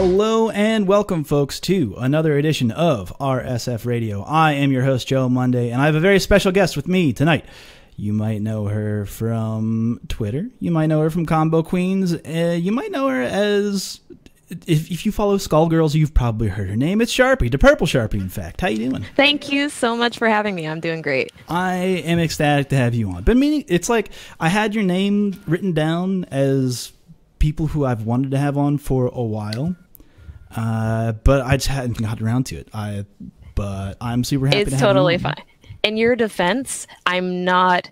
Hello and welcome, folks, to another edition of RSF Radio. I am your host, Joe Monday, and I have a very special guest with me tonight. You might know her from Twitter. You might know her from Combo Queens. You might know her as... If you follow Skullgirls, you've probably heard her name. It's Sharpie, DaPurpleSharpie, in fact. How you doing? Thank you so much for having me. I'm doing great. I am ecstatic to have you on. But meaning, it's like I had your name written down as people who I've wanted to have on for a while, but I just hadn't gotten around to it. But I'm super happy to have you on. It's totally fine. In your defense, I'm not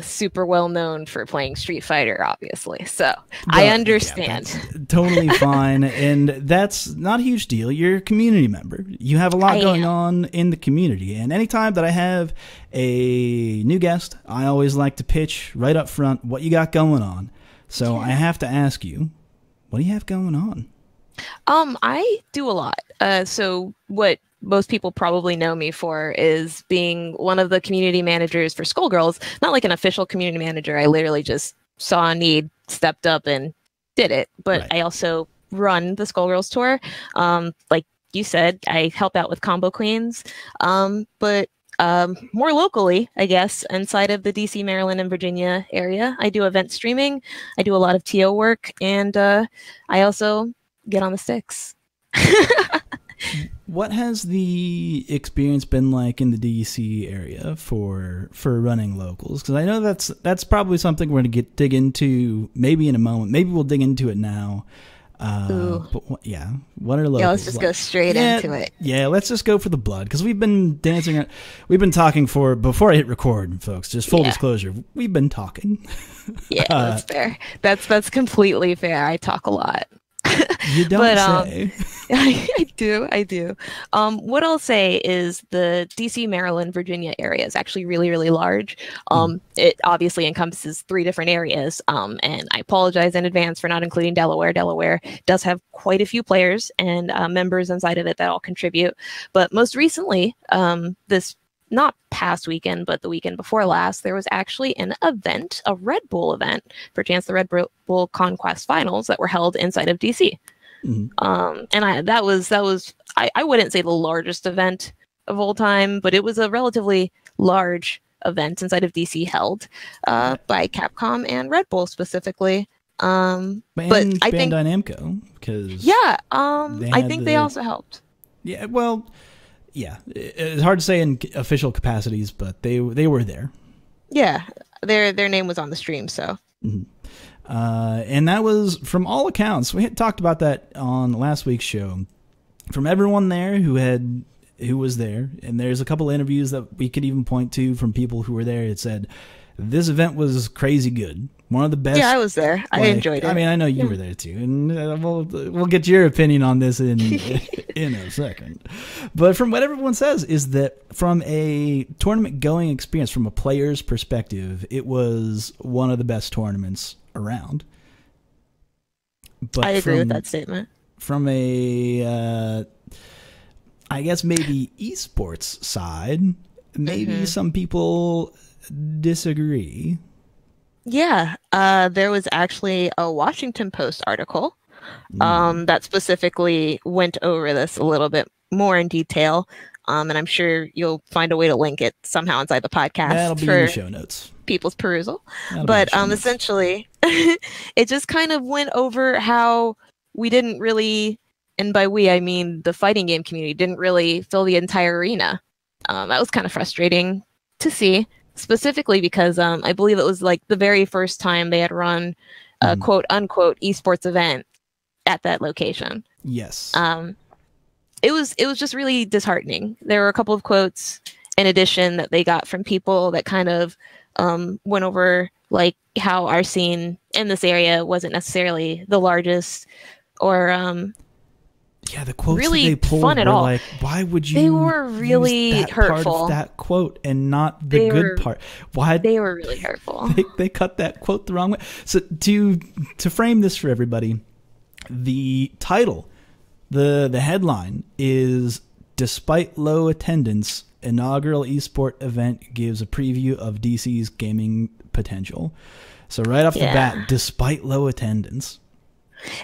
super well known for playing Street Fighter, obviously, so I understand. Yeah, totally fine, and that's not a huge deal. You're a community member. You have a lot going on in the community, and anytime that I have a new guest, I always like to pitch right up front what you got going on. So I have to ask you, what do you have going on? I do a lot. So what most people probably know me for is being one of the community managers for Skullgirls. Not like an official community manager. I literally just saw a need, stepped up, and did it. But right. I also run the Skullgirls tour. Like you said, I help out with Combo Queens. But more locally, I guess, inside of the DC, Maryland, and Virginia area, I do event streaming. I do a lot of TO work, and I also get on the sticks. What has the experience been like in the DC area for running locals? Because I know that's probably something we're going to dig into maybe in a moment. Maybe we'll dig into it now. But what are locals? Yeah, let's just go straight into it. Yeah, let's just go for the blood, because we've been dancing. We've been talking before I hit record, folks. Just full disclosure, we've been talking. Yeah, that's fair. That's completely fair. I talk a lot. You don't say. I do. What I'll say is the DC, Maryland, Virginia area is actually really, really large. It obviously encompasses 3 different areas. And I apologize in advance for not including Delaware. Delaware does have quite a few players and members inside of it that all contribute. But most recently, this not past weekend, but the weekend before last, there was actually an event, a Red Bull event, perchance the Red Bull Conquest Finals, that were held inside of DC. And that was I wouldn't say the largest event of all time, but it was a relatively large event inside of DC held by Capcom and Red Bull specifically. But I think Namco, because I think they also helped. Yeah, well. Yeah, it's hard to say in official capacities, but they were there. Yeah, their name was on the stream, so. And that was, from all accounts, we had talked about that on last week's show. From everyone there who was there, and there's a couple of interviews that we could even point to from people who were there. It said this event was crazy good. One of the best. Yeah, I was there. I enjoyed it. I mean, I know you were there too, and we'll get your opinion on this in a second. But from what everyone says is that from a tournament going experience, from a player's perspective, it was one of the best tournaments around. But I agree with that statement. From a, I guess maybe esports side, maybe some people disagree. Yeah, there was actually a Washington Post article that specifically went over this a little bit more in detail, and I'm sure you'll find a way to link it somehow inside the podcast. That'll be in the show notes. People's perusal. But essentially, it just kind of went over how we didn't really, and by we I mean the fighting game community, didn't really fill the entire arena. That was kind of frustrating to see. Specifically because I believe it was like the very first time they had run a quote unquote esports event at that location. Yes. It was just really disheartening. There were a couple of quotes in addition that they got from people that kind of went over like how our scene in this area wasn't necessarily the largest or yeah, the quotes really that they pulled fun at were all. Like, why would you? They were really use that hurtful. Part of that quote and not the good part. Why? They were really hurtful. They cut that quote the wrong way. So to frame this for everybody, the title, the headline is "Despite low attendance, inaugural esport event gives a preview of DC's gaming potential." So right off the bat, despite low attendance.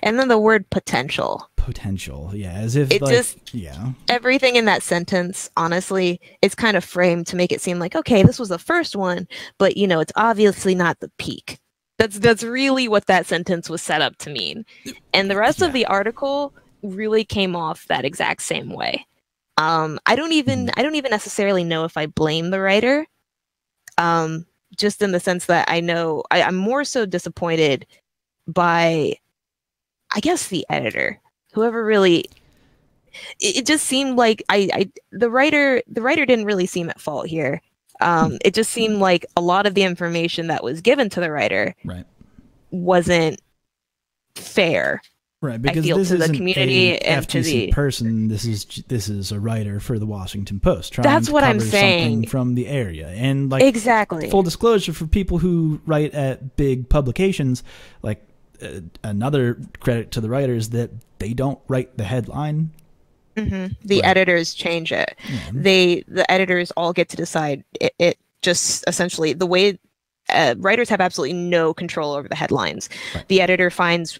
And then the word potential. potential. Yeah, as if it like, just yeah. Everything in that sentence, honestly, it's kind of framed to make it seem like, okay, this was the first one, but you know, it's obviously not the peak. That's really what that sentence was set up to mean. And the rest of the article really came off that exact same way. I don't even necessarily know if I blame the writer. Just in the sense that I know I'm more so disappointed by, I guess, the editor, whoever really. It just seemed like the writer didn't really seem at fault here. It just seemed like a lot of the information that was given to the writer wasn't fair. Right, because this isn't the community and FGC to the person. This is a writer for the Washington Post trying to cover something from the area, and like exactly. Full disclosure for people who write at big publications, like another credit to the writers that they don't write the headline. The editors change it. The editors all get to decide. It just essentially the way writers have absolutely no control over the headlines. The editor finds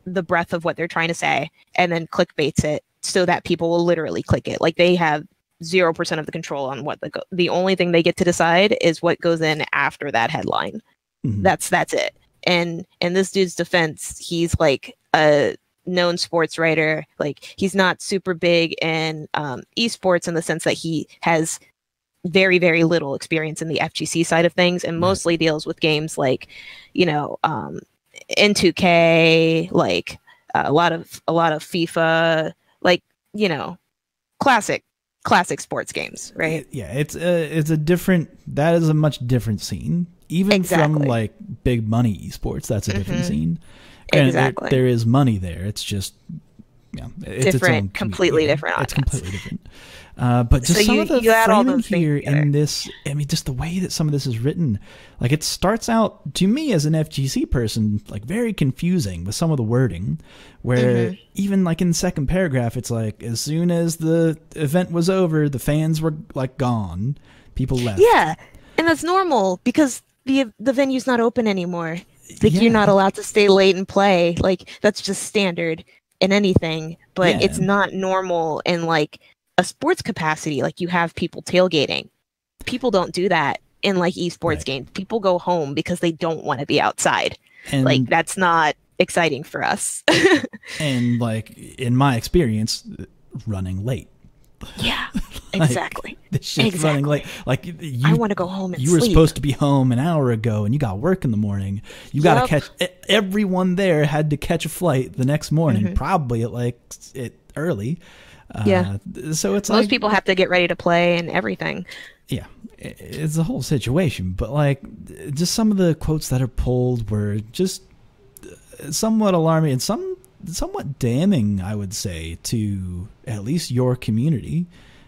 the breadth of what they're trying to say and then clickbaits it so that people will literally click it. Like they have 0% of the control on what the only thing they get to decide is what goes in after that headline. That's it. And in this dude's defense, he's like a known sports writer. Like he's not super big in esports in the sense that he has very, very little experience in the FGC side of things and mostly deals with games like, you know, N2K, like a lot of FIFA, like, you know, classic sports games, right? Yeah, it's a different. That is a much different scene, even from like big money esports. That's a different scene. And there is money there. It's just it's different, completely different. It's completely different. But just so some of the framing here in this, I mean, just the way that some of this is written, like it starts out to me as an FGC person, like very confusing with some of the wording, where even like in the second paragraph, it's like as soon as the event was over, the fans were like gone, people left. Yeah, and that's normal because the venue's not open anymore. Like you're not allowed to stay late and play. Like that's just standard in anything, but it's not normal in like a sports capacity. Like you have people tailgating. People don't do that in like esports games. People go home because they don't want to be outside. And like that's not exciting for us. And like in my experience, running late. Yeah, exactly. This shit's running late. Like I want to go home and sleep. You were supposed to be home an hour ago, and you got work in the morning. You got to catch. Everyone there had to catch a flight the next morning, probably at early. So it's most people have to get ready to play and everything. Yeah, it's the whole situation. But like, just some of the quotes that are pulled were just somewhat alarming and somewhat damning, I would say, to at least your community.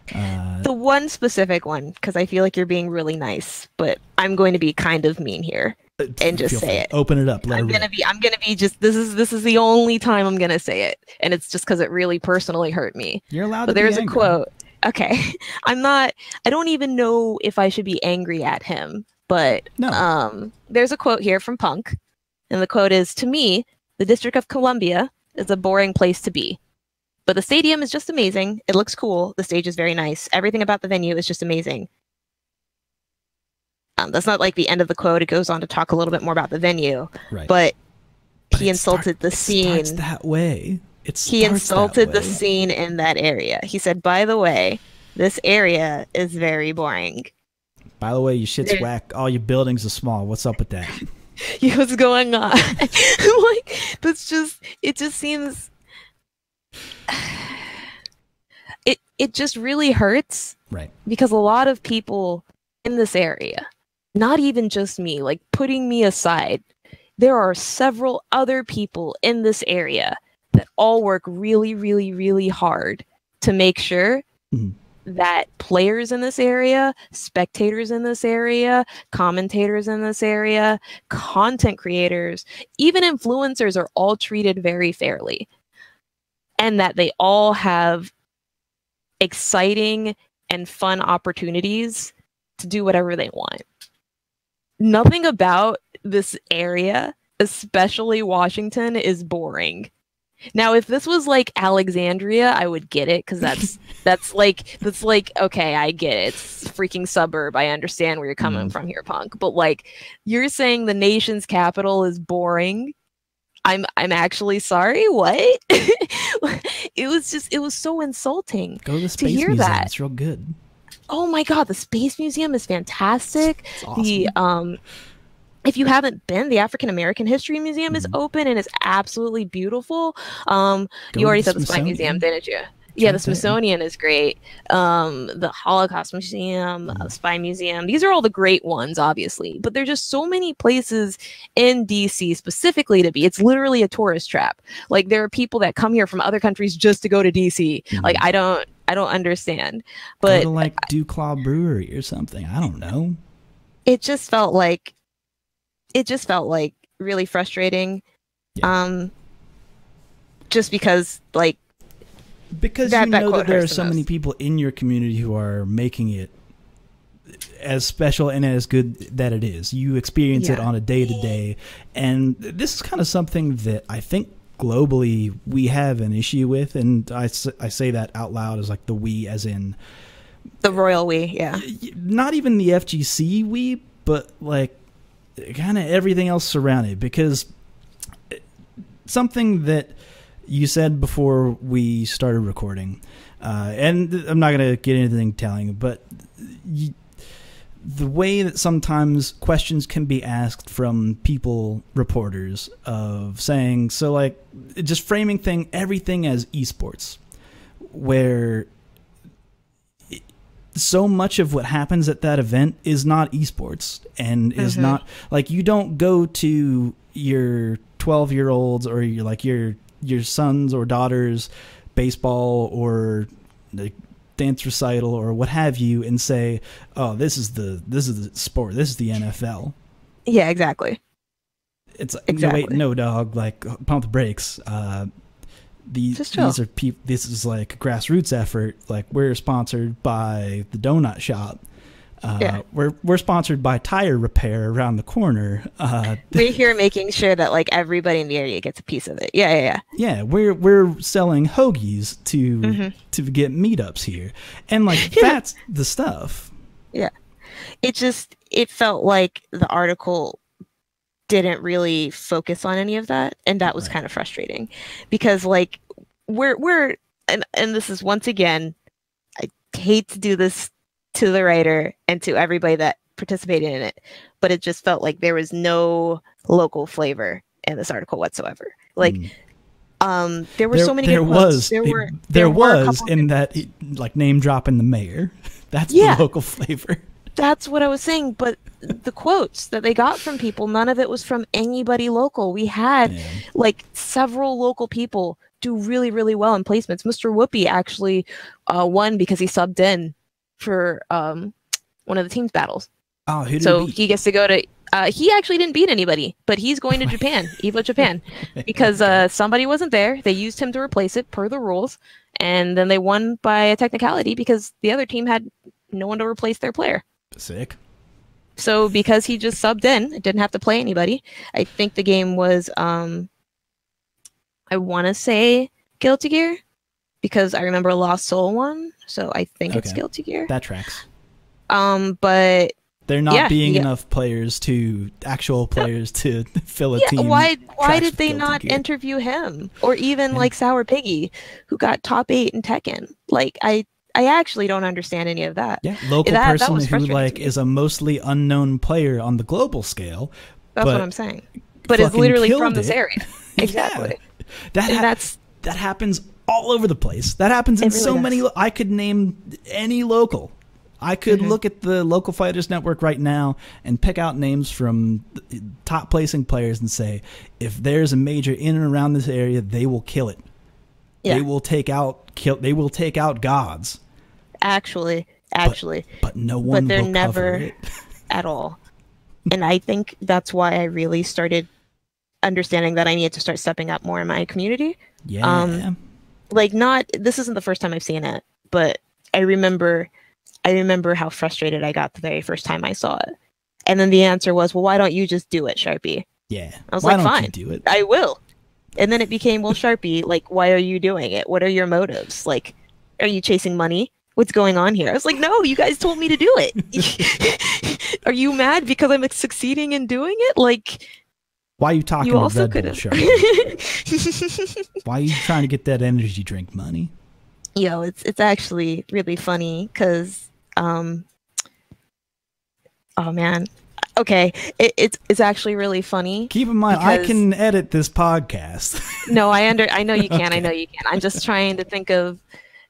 The one specific one, because I feel like you're being really nice, but I'm going to be kind of mean here and just say it. Open it up. I'm gonna be just this is the only time I'm gonna say it, and it's just because it really personally hurt me. You're allowed to. But there's a quote. Okay, I don't even know if I should be angry at him, but there's a quote here from Punk, and the quote is, "To me, the District of Columbia is a boring place to be. But the stadium is just amazing. It looks cool. The stage is very nice. Everything about the venue is just amazing." That's not like the end of the quote. It goes on to talk a little bit more about the venue. Right. But he insulted the scene. It starts that way. He insulted the scene in that area. He said, "By the way, this area is very boring. By the way, your shit's whack. All your buildings are small. What's up with that?" What's going on? Like, it just seems... It just really hurts. Right. Because a lot of people in this area, not even just me, like putting me aside, there are several other people in this area that all work really, really, really hard to make sure that players in this area, spectators in this area, commentators in this area, content creators, even influencers are all treated very fairly. And that they all have exciting and fun opportunities to do whatever they want. Nothing about this area, especially Washington, is boring. Now, if this was like Alexandria, I would get it because that's like okay, I get it. It's a freaking suburb. I understand where you're coming from here, punk. But like, you're saying the nation's capital is boring. I'm actually sorry. What? It was so insulting. Go to the Space Museum. It's real good. Oh my God, the Space Museum is fantastic. It's awesome. If you haven't been, the African American History Museum is open and is absolutely beautiful. You already said the Spy Museum, didn't you? Yeah, the Smithsonian is great. The Holocaust Museum, Spy Museum. These are all the great ones, obviously. But there's just so many places in DC specifically to be. It's literally a tourist trap. Like, there are people that come here from other countries just to go to DC. Like, I don't understand. But go to like Duclaw Brewery or something. I don't know. It just felt like really frustrating. Yeah. Just because you know that there are so many people in your community who are making it as special and as good that it is. You experience it on a day-to-day, and this is kind of something that I think globally we have an issue with, and I say that out loud as like the we, as in the royal we, yeah. Not even the FGC we, but like kind of everything else surrounded, because something that you said before we started recording, and I'm not going to get into anything telling, but the way that sometimes questions can be asked from people, reporters, of saying, so like just framing everything as esports, where so much of what happens at that event is not esports, and is not like, you don't go to your 12-year-olds or your sons or daughters' baseball or the dance recital or what have you and say, oh, this is the sport, this is the NFL. Yeah, exactly. It's exactly. No, dog, like, pump the brakes. These are people. This is like a grassroots effort. Like, we're sponsored by the donut shop. We're sponsored by Tire Repair around the corner. We're here making sure that like everybody in the area gets a piece of it. Yeah. We're selling hoagies to get meetups here, and like that's the stuff. Yeah, it felt like the article didn't really focus on any of that, and that was kind of frustrating, because like we're and this is, once again, I hate to do this to the writer and to everybody that participated in it, but it just felt like there was no local flavor in this article whatsoever. Like, there were so many good quotes. There was in that, like, name dropping the mayor. That's the local flavor. That's what I was saying. But the quotes that they got from people, none of it was from anybody local. We had like several local people do really, really well in placements. Mr. Whoopi actually won because he subbed in for one of the team's battles. Oh, who did he beat? He gets to go to. He actually didn't beat anybody, but he's going to Japan, EVO Japan, because somebody wasn't there. They used him to replace it per the rules, and then they won by a technicality because the other team had no one to replace their player. Sick. So because he just subbed in, didn't have to play anybody. I think the game was, I want to say Guilty Gear, because I remember Lost Soul won, so I think it's Guilty Gear. That tracks. But there not being enough actual players to fill a team. Why did they not interview him, or even like Sour Piggy, who got top 8 in Tekken? Like, I actually don't understand any of that. Yeah, local person who like is a mostly unknown player on the global scale. That's what I'm saying. But is literally from this area. Exactly. That happens all over the place. That happens in so many. I could name any local. I could look at the Local Fighters Network right now and pick out names from top placing players and say, if there's a major in and around this area, they will kill it. Yeah. They will take out gods. Actually, but no one. But they're never at all. And I think that's why I really started understanding that I needed to start stepping up more in my community. Yeah. This isn't the first time I've seen it, but I remember how frustrated I got the very first time I saw it. And then the answer was, well, why don't you just do it, Sharpie? Yeah. I was like, fine, do it? I will. And then it became, well, Sharpie, like, why are you doing it? What are your motives? Like, are you chasing money? What's going on here? I was like, no, you guys told me to do it. Are you mad because I'm succeeding in doing it? Like, why are you talking you to also Red Bull, could've- Sharpie? Why are you trying to get that energy drink money? Yo, it's actually really funny because, oh man, okay, it's actually really funny. Keep in mind, I because- can edit this podcast. No, I know you can. Okay. I know you can. I'm just trying to think of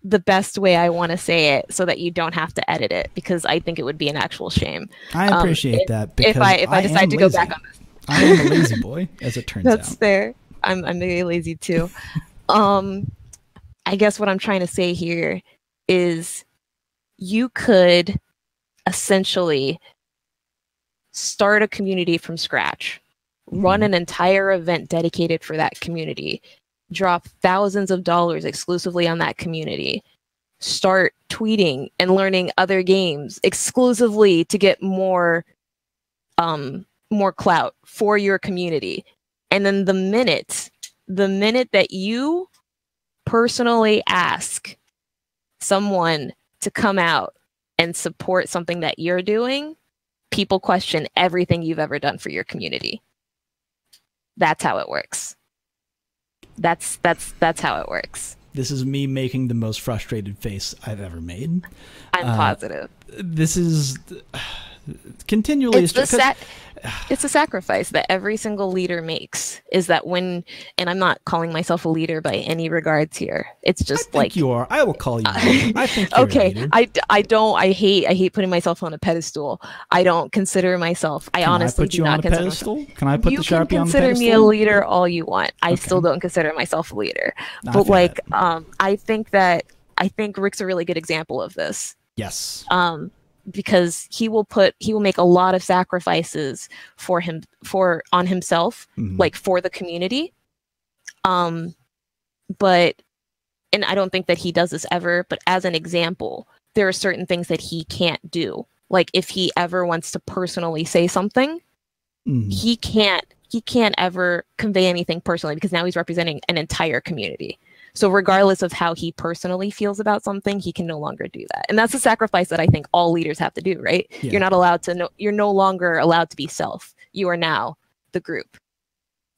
the best way I want to say it so that you don't have to edit it, because I think it would be an actual shame. I appreciate that, because if I decide to go back on this. I am a lazy boy, as it turns That's out. fair. I'm very lazy too. I guess what I'm trying to say here is you could essentially start a community from scratch, run an entire event dedicated for that community, drop thousands of dollars exclusively on that community, start tweeting and learning other games exclusively to get more clout for your community. And then the minute that you personally ask someone to come out and support something that you're doing, people question everything you've ever done for your community. That's how it works. That's how it works. This is me making the most frustrated face I've ever made. I'm positive. This is continually... It's a sacrifice that every single leader makes, is that when, and I'm not calling myself a leader by any regards here. It's just I think you are. I will call you. I think you're okay. a leader. I hate putting myself on a pedestal. I don't consider myself. I honestly do not consider myself. Can I put the Sharpie on the pedestal? You can consider me a leader all you want. I still don't consider myself a leader. But like, I think Rick's a really good example of this. Yes. Because he will make a lot of sacrifices on himself, like for the community. But, and I don't think that he does this ever, but as an example, there are certain things that he can't do. Like if he ever wants to personally say something, he can't ever convey anything personally, because now he's representing an entire community. So regardless of how he personally feels about something, he can no longer do that. And that's a sacrifice that I think all leaders have to do, right? Yeah. You're no longer allowed to be self. You are now the group.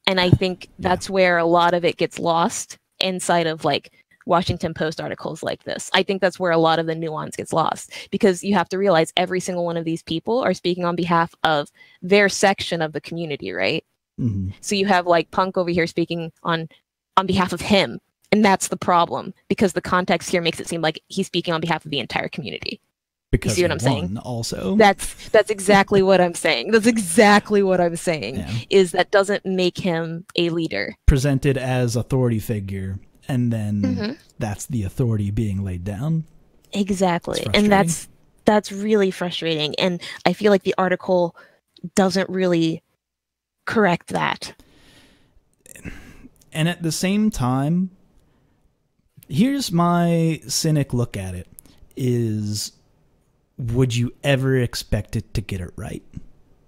And I think that's where a lot of it gets lost inside of like Washington Post articles like this. I think that's where a lot of the nuance gets lost, because you have to realize every single one of these people are speaking on behalf of their section of the community, right? So you have like Punk over here speaking on behalf of him. And that's the problem, because the context here makes it seem like he's speaking on behalf of the entire community. Because you see what I'm saying? Also, that's exactly what I'm saying. That's exactly what I'm saying. Yeah. Is that doesn't make him a leader. Presented as authority figure, and then that's the authority being laid down. Exactly, and that's really frustrating. And I feel like the article doesn't really correct that. And at the same time, here's my cynic look at it, is would you ever expect it to get it right?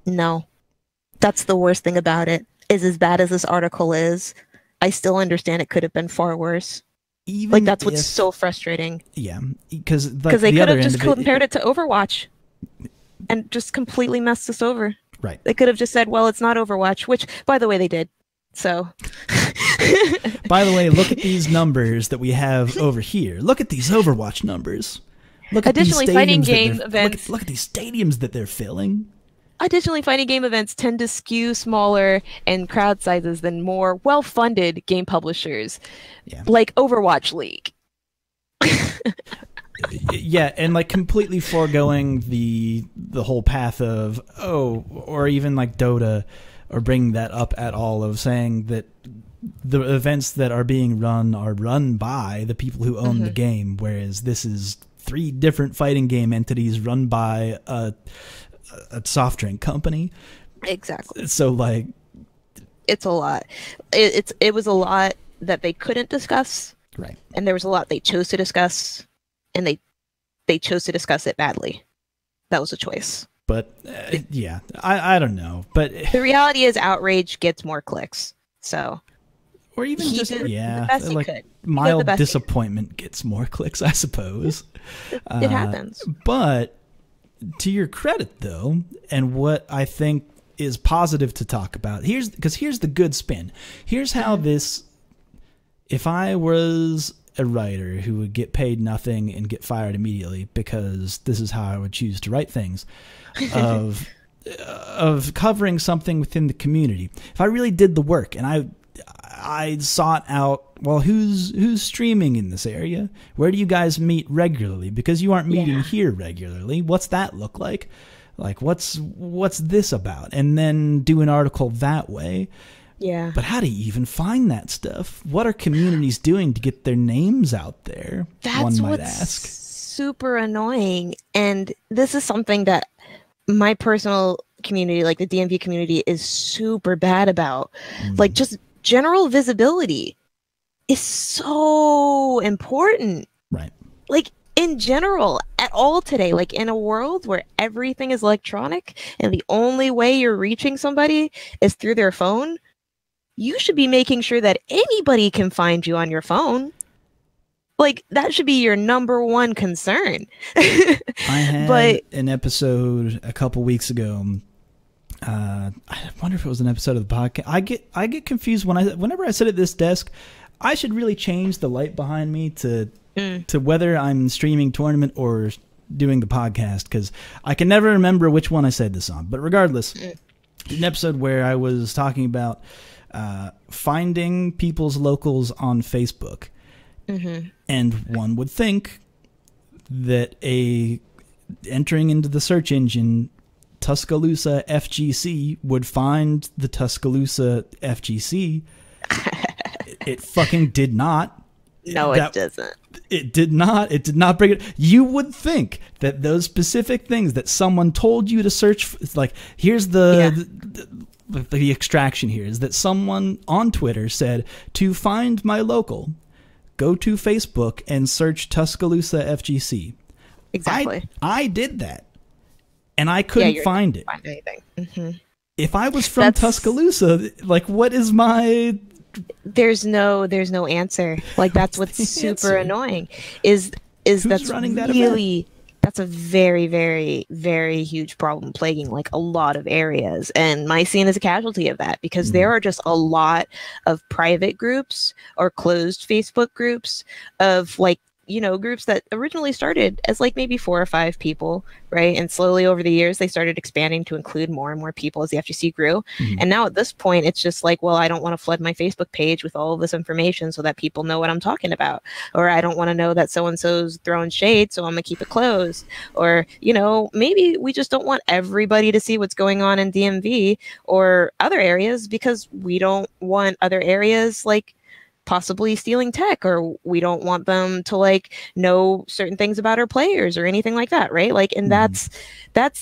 No. That's the worst thing about it, is as bad as this article is, I still understand it could have been far worse. Even like, that's what's so frustrating. Yeah, because they could have just compared it to Overwatch and just completely messed us over. Right. They could have just said, well, it's not Overwatch, which, by the way, they did. So... By the way, look at these numbers that we have over here. Look at these Overwatch numbers. Look at Additionally, these fighting game events. Look at these stadiums that they're filling. Additionally, fighting game events tend to skew smaller and crowd sizes than more well-funded game publishers, like Overwatch League. Yeah, and like completely foregoing the whole path of or even like Dota, or bringing that up at all, of saying that the events that are being run are run by the people who own the game, whereas this is 3 different fighting game entities run by a soft drink company. Exactly. So like, it's a lot. It was a lot that they couldn't discuss, right? And there was a lot they chose to discuss, and they chose to discuss it badly. That was a choice. But I don't know. But the reality is, outrage gets more clicks. So Or even he just, did yeah, the best he like could. mild disappointment gets more clicks, I suppose. It happens. But to your credit, though, and what I think is positive to talk about, here's the good spin. Here's how this, if I was a writer who would get paid nothing and get fired immediately, because this is how I would choose to write things, of covering something within the community. If I really did the work and I sought out, well, who's streaming in this area? Where do you guys meet regularly? Because you aren't meeting here regularly. What's that look like? Like, what's this about? And then do an article that way. Yeah. But how do you even find that stuff? What are communities doing to get their names out there? That's one might what's ask. super annoying. And this is something that my personal community, like the DMV community, is super bad about. Like, just general visibility is so important. Right. Like, in general, at all today, like in a world where everything is electronic and the only way you're reaching somebody is through their phone, you should be making sure that anybody can find you on your phone. Like, that should be your number one concern. I had an episode a couple weeks ago. I wonder if it was an episode of the podcast. I get confused whenever I sit at this desk. I should really change the light behind me to whether I'm streaming tournament or doing the podcast, because I can never remember which one I said this on. But regardless, an episode where I was talking about finding people's locals on Facebook. And one would think that entering into the search engine Tuscaloosa FGC would find the Tuscaloosa FGC. It fucking did not. No, it doesn't. It did not. It did not bring it. You would think that those specific things that someone told you to search for, like, here's the extraction here, is that someone on Twitter said, to find my local, go to Facebook and search Tuscaloosa FGC. Exactly. I did that, and I couldn't find it. Find anything. If I was from Tuscaloosa, like, what is my... There's no answer. Like, that's what's super annoying. Is that's running that really event? That's a very, very, very huge problem plaguing like a lot of areas. And my scene is a casualty of that, because there are just a lot of private groups or closed Facebook groups of, like, you know, groups that originally started as like maybe 4 or 5 people, right? And slowly over the years, they started expanding to include more and more people as the FGC grew. And now at this point, it's just like, well, I don't want to flood my Facebook page with all of this information so that people know what I'm talking about. Or I don't want to know that so-and-so's throwing shade, so I'm going to keep it closed. Or, you know, maybe we just don't want everybody to see what's going on in DMV or other areas, because we don't want other areas like possibly stealing tech, or we don't want them to like know certain things about our players or anything like that, right? Like, and that's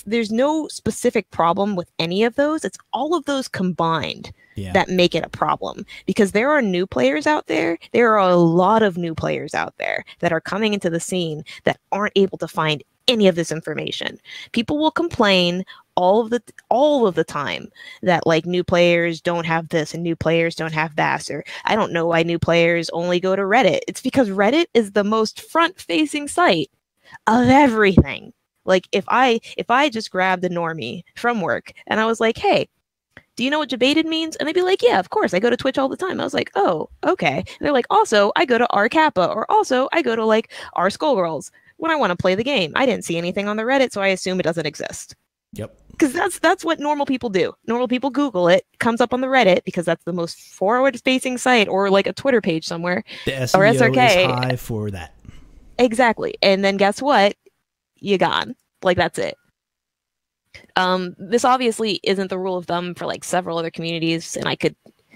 there's no specific problem with any of those. It's all of those combined that make it a problem, because there are new players out there. There are a lot of new players out there that are coming into the scene that aren't able to find any of this information. People will complain all of the time that like new players don't have this and new players don't have that, or I don't know why new players only go to Reddit. It's because Reddit is the most front-facing site of everything. Like, if I just grabbed a normie from work and I was like, hey, do you know what debated means? And they'd be like, yeah, of course, I go to Twitch all the time. I was like, oh, okay. And they're like, also, I go to R Kappa, or also I go to like R Skullgirls when I want to play the game. I didn't see anything on the Reddit, so I assume it doesn't exist. Yep. Because that's what normal people do. Normal people Google it, comes up on the Reddit, because that's the most forward-facing site, or like a Twitter page somewhere. The SEO or SRK. is high for that. Exactly. And then guess what? You gone. Like, that's it. This obviously isn't the rule of thumb for like several other communities, and I could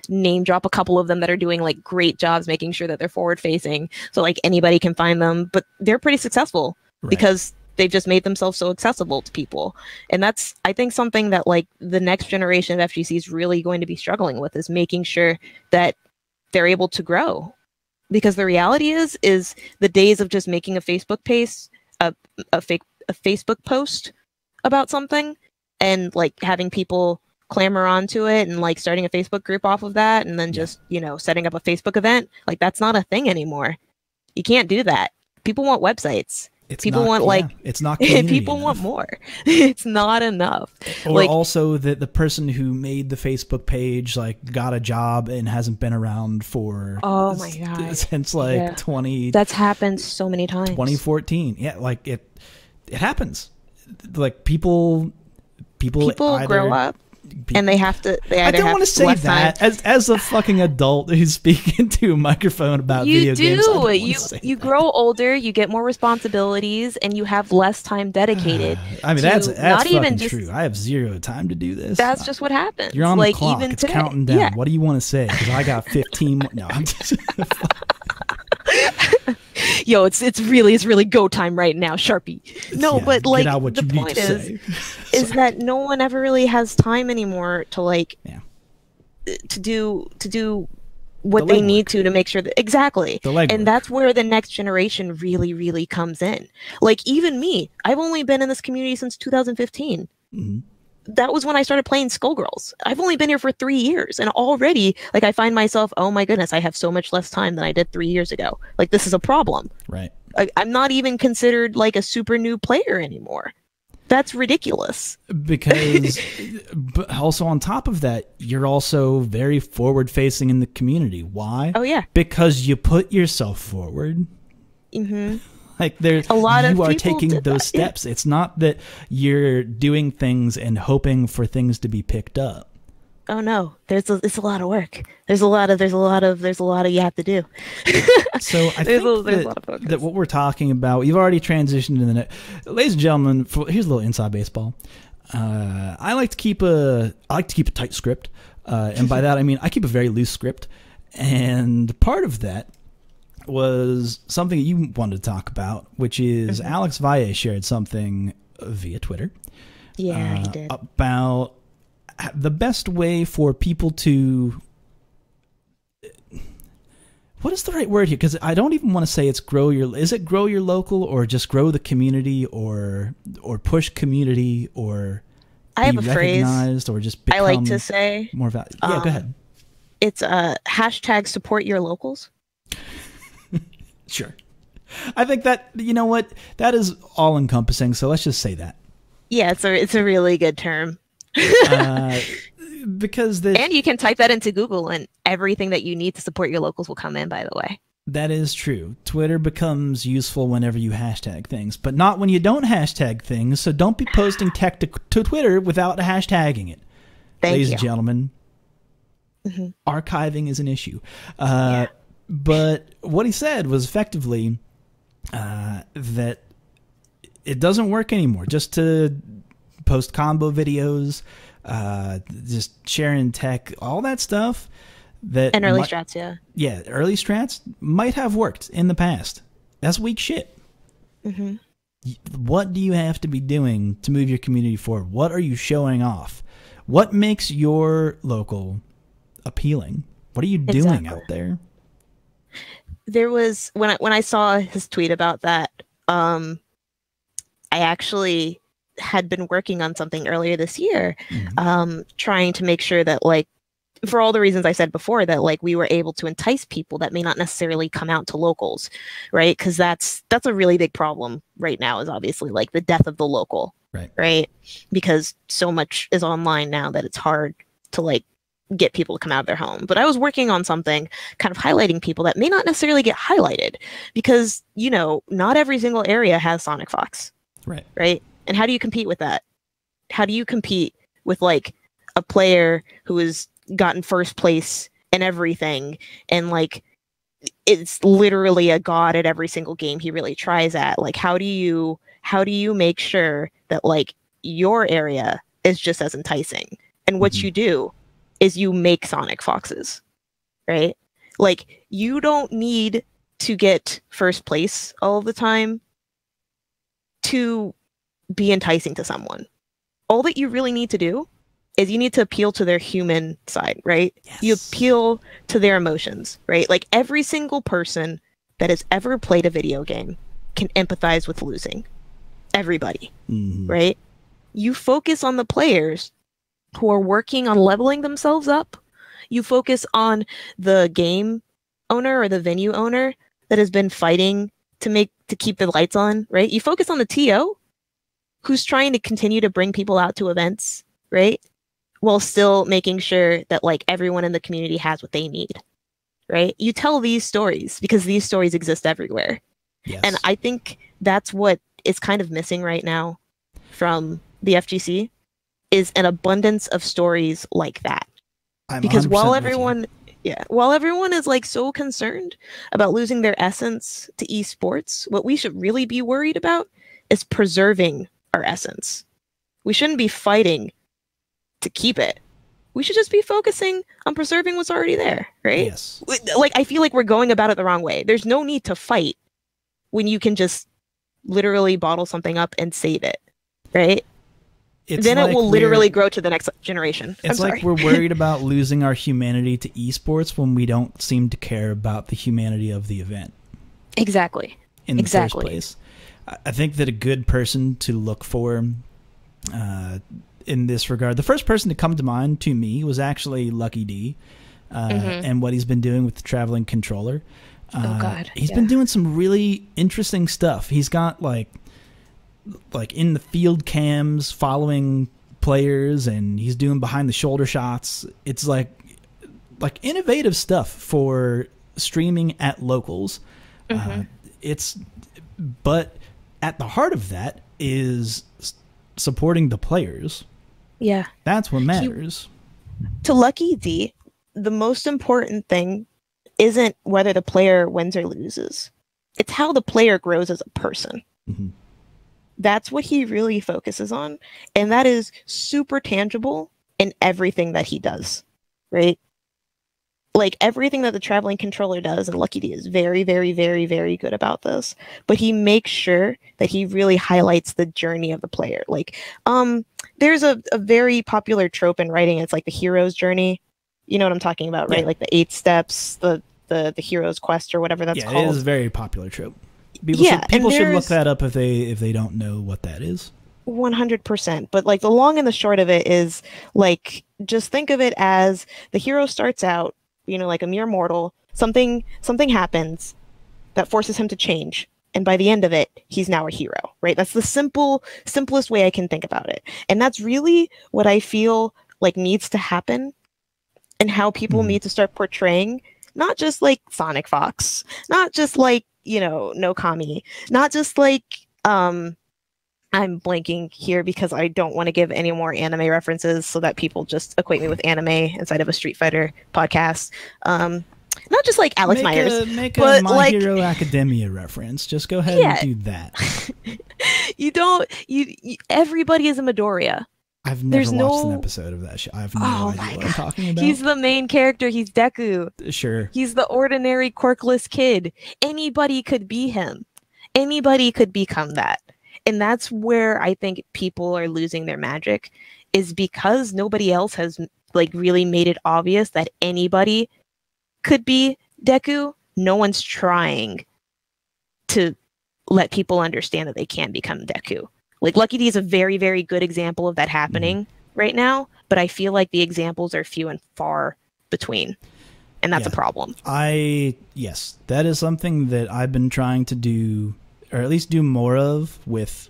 name drop a couple of them that are doing like great jobs making sure that they're forward-facing, so like anybody can find them. But they're pretty successful because they've just made themselves so accessible to people. And that's, I think, something that like the next generation of FGC is really going to be struggling with, is making sure that they're able to grow. Because the reality is the days of just making a Facebook page, a Facebook post about something, and like having people clamor onto it and like starting a Facebook group off of that, and then just, you know, setting up a Facebook event. Like, that's not a thing anymore. You can't do that. People want websites. People want it's not people want more. It's not enough. Or like, also the person who made the Facebook page like got a job and hasn't been around for oh my god since like 20. That's happened so many times. 2014. Yeah, like it happens. Like people either grow up. And they have to. I don't want to say that as a fucking adult who's speaking to a microphone about video games. You grow older, you get more responsibilities, and you have less time dedicated. I mean, that's not even true. I have zero time to do this. That's just what happens. You're on the clock. Even it's today. Counting down. Yeah. What do you want to say? Because I got 15. No, I'm just. Yo, it's really go time right now, Sharpie. No, but like the point is that no one ever really has time anymore to like to do what they need to make sure that exactly. And that's where the next generation really comes in. Like even me, I've only been in this community since 2015. Mm-hmm. That was when I started playing Skullgirls. I've only been here for 3 years, and already, like, I find myself, oh my goodness, I have so much less time than I did 3 years ago. Like, this is a problem. Right. I'm not even considered like a super new player anymore. That's ridiculous. Because, but also on top of that, you're also very forward-facing in the community. Why? Oh yeah. Because you put yourself forward. Mm-hmm. Like there's a lot of you are taking those steps. Yeah. It's not that you're doing things and hoping for things to be picked up. Oh no, it's a lot of work. There's a lot of you have to do. So I think that what we're talking about, you've already transitioned to the net. Ladies and gentlemen, here's a little inside baseball. I like to keep a tight script, and by that I mean I keep a very loose script, and part of that was something that you wanted to talk about, which is Alex Valle shared something via Twitter. Yeah, he did. About the best way for people to... What is the right word here? Because I don't even want to say it's grow your... Is it grow your local or just grow the community or push community or I have a phrase or just become I like to say more valuable? Yeah, go ahead. It's hashtag support your locals. Sure. I think that, you know what, that is all encompassing, so let's just say that. Yeah, it's a really good term. Because and you can type that into Google and everything that you need to support your locals will come in, by the way. That is true. Twitter becomes useful whenever you hashtag things, but not when you don't hashtag things, so don't be posting tech to Twitter without hashtagging it. Ladies and gentlemen, archiving is an issue. Yeah. But what he said was effectively that it doesn't work anymore. Just to post combo videos, just sharing tech, all that stuff. And early strats, yeah. Yeah, early strats might have worked in the past. That's weak shit. Mm-hmm. What do you have to be doing to move your community forward? What are you showing off? What makes your local appealing? What are you doing out there? There was when I saw his tweet about that, I actually had been working on something earlier this year, trying to make sure that, like, for all the reasons I said before, that like we were able to entice people that may not necessarily come out to locals, right? Because that's a really big problem right now, is obviously like the death of the local, right? Because so much is online now that it's hard to like get people to come out of their home. But I was working on something kind of highlighting people that may not necessarily get highlighted because, you know, not every single area has Sonic Fox. Right. And how do you compete with that? How do you compete with like a player who has gotten first place in everything and like it's literally a god at every single game he really tries at? Like, how do you make sure that like your area is just as enticing? And what you do is you make Sonic Foxes, right? Like, you don't need to get first place all the time to be enticing to someone. All that you really need to do is you need to appeal to their human side, right? Yes. You appeal to their emotions, right? Like, every single person that has ever played a video game can empathize with losing. Everybody, right? You focus on the players who are working on leveling themselves up. You focus on the game owner or the venue owner that has been fighting to keep the lights on, right? You focus on the TO who's trying to continue to bring people out to events, right? While still making sure that like everyone in the community has what they need, right? You tell these stories because these stories exist everywhere. Yes. And I think that's what is kind of missing right now from the FGC is an abundance of stories like that. Because while everyone is like so concerned about losing their essence to esports, what we should really be worried about is preserving our essence. We shouldn't be fighting to keep it. We should just be focusing on preserving what's already there, right? Yes. Like, I feel like we're going about it the wrong way. There's no need to fight when you can just literally bottle something up and save it, right? Then it will literally grow to the next generation. It's like we're worried about losing our humanity to esports when we don't seem to care about the humanity of the event. Exactly. In the first place. I think that a good person to look for in this regard, the first person to come to mind to me was actually Lucky D and what he's been doing with the traveling controller. Oh God! He's been doing some really interesting stuff. He's got like in the field cams following players, and he's doing behind the shoulder shots. It's like innovative stuff for streaming at locals. But at the heart of that is supporting the players. Yeah, that's what matters. To Lucky D, the most important thing isn't whether the player wins or loses. It's how the player grows as a person. That's what he really focuses on. And that is super tangible in everything that he does, right? Like everything that the traveling controller does, and Lucky D is very, very, very, very good about this, but he makes sure that he really highlights the journey of the player. Like, there's a very popular trope in writing. It's like the hero's journey. You know what I'm talking about, right? Yeah. Like the 8 steps, the hero's quest or whatever that's called. Yeah, it is a very popular trope. People should look that up if they don't know what that is. 100%. But like the long and the short of it is like, just think of it as the hero starts out, you know, like a mere mortal. Something happens that forces him to change. And by the end of it, he's now a hero, right? That's the simplest way I can think about it. And that's really what I feel like needs to happen and how people need to start portraying, not just like Sonic Fox, not just like, you know, Nokami, not just like, I'm blanking here because I don't want to give any more anime references so that people just equate me with anime inside of a Street Fighter podcast. Not just like Alex Myers. Make a My Hero Academia reference. Just go ahead and do that. Everybody is a Midoriya. I've never watched an episode of that show. I have no idea what I'm talking about. He's the main character. He's Deku. Sure. He's the ordinary, quirkless kid. Anybody could be him. Anybody could become that. And that's where I think people are losing their magic, is because nobody else has like really made it obvious that anybody could be Deku. No one's trying to let people understand that they can become Deku. Like Lucky D is a very, very good example of that happening right now, but I feel like the examples are few and far between, and that's a problem. Yes, that is something that I've been trying to do, or at least do more of with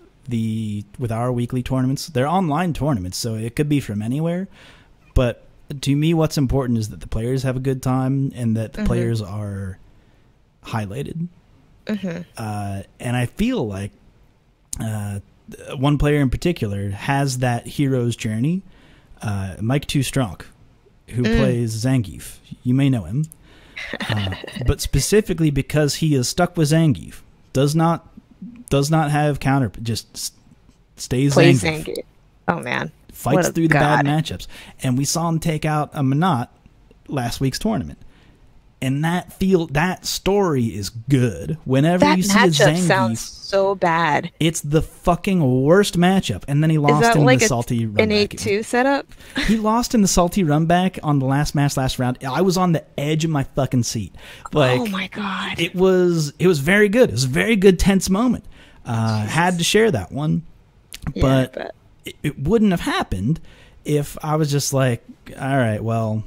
our weekly tournaments. They're online tournaments, so it could be from anywhere, but to me, what's important is that the players have a good time and that the players are highlighted. And I feel like one player in particular has that hero's journey, Mike Too Strong, who plays Zangief. You may know him. But specifically because he is stuck with Zangief, does not have counter, just stays Zangief. Oh, man. Fights through the bad matchups. And we saw him take out a Minot last week's tournament. And that story is good. Whenever you see a Zangief, that matchup sounds so bad. It's the fucking worst matchup. And then he lost in the salty run back. An 8-2 setup? He lost in the salty run back on the last round. I was on the edge of my fucking seat. Like, oh my God. It was very good. It was a very good tense moment. Had to share that one. But it wouldn't have happened if I was just like, all right, well,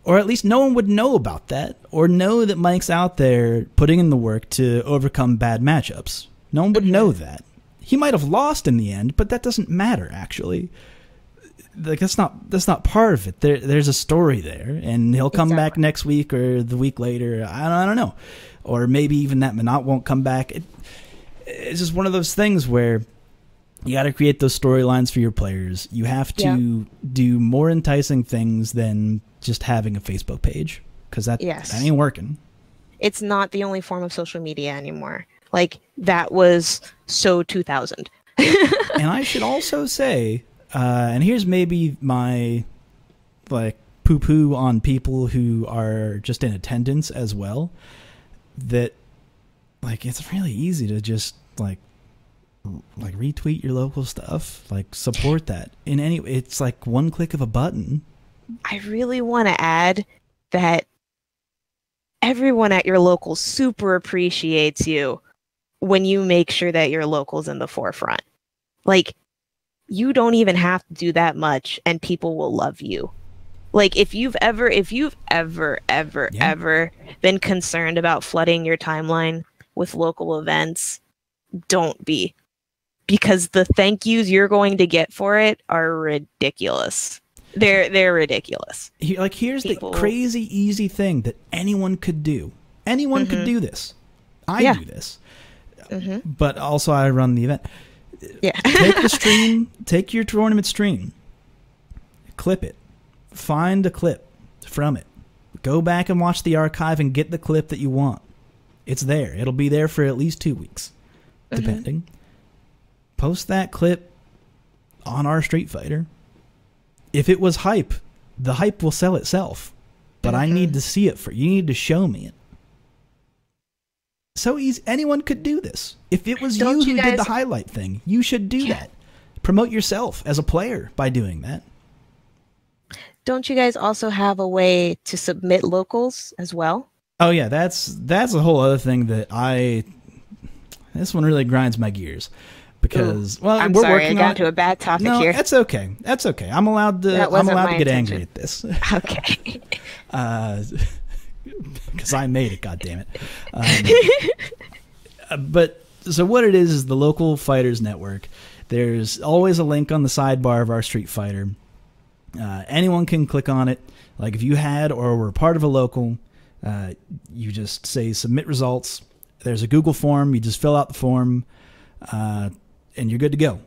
or at least no one would know about that, or know that Mike's out there putting in the work to overcome bad matchups. No one would know that. He might have lost in the end, but that doesn't matter, actually. Like, that's not part of it. There's a story there, and he'll come back next week or the week later. I don't know. Or maybe even that Minot won't come back. It's just one of those things where you got to create those storylines for your players. You have to do more enticing things than just having a Facebook page, because that ain't working. It's not the only form of social media anymore. Like, that was so 2000. And I should also say, and here's maybe my like poo-poo on people who are just in attendance as well, that like it's really easy to just like retweet your local stuff, like support that in any. It's like one click of a button. I really want to add that everyone at your local super appreciates you when you make sure that your local's in the forefront. Like, you don't even have to do that much and people will love you. Like, if you've ever been concerned about flooding your timeline with local events, don't be. Because the thank yous you're going to get for it are ridiculous. They're ridiculous. Like, here's the crazy easy thing that anyone could do. Anyone could do this. I do this. But also I run the event. Yeah. Take the stream, take your tournament stream, clip it, find a clip from it, go back and watch the archive and get the clip that you want. It's there. It'll be there for at least 2 weeks, depending. Post that clip on our Street Fighter. If it was hype, the hype will sell itself. But I need to see it you need to show me it. So easy. Anyone could do this. If it was you who did the highlight thing, you should do that. Promote yourself as a player by doing that. Don't you guys also have a way to submit locals as well? Oh yeah, that's a whole other thing that this one really grinds my gears. Because I'm sorry, I got to a bad topic here. No, that's okay. That's okay. I'm allowed to get angry at this. Okay. Because I made it, goddammit. But so what it is the local fighters network. There's always a link on the sidebar of our Street Fighter. Anyone can click on it. Like, if you had or were part of a local, you just say submit results. There's a Google form. You just fill out the form, and you're good to go.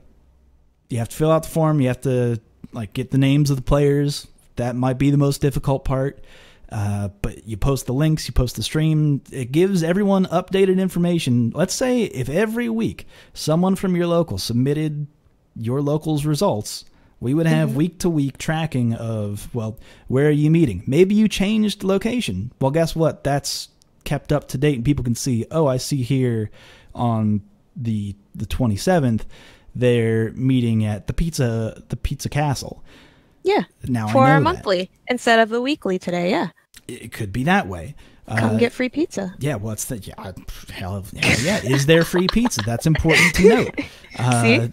You have to fill out the form. You have to get the names of the players. That might be the most difficult part. But you post the links, you post the stream. It gives everyone updated information. Let's say if every week someone from your local submitted your local's results, we would have week-to-week tracking of, well, where are you meeting? Maybe you changed location. Well, guess what? That's kept up to date, and people can see, oh, I see here on the 27th, they're meeting at the Pizza Castle. Yeah, now for I know our monthly instead of the weekly today. Yeah, it could be that way. Come get free pizza. Yeah, what's that? Yeah, hell yeah. Is there free pizza? That's important to note. See?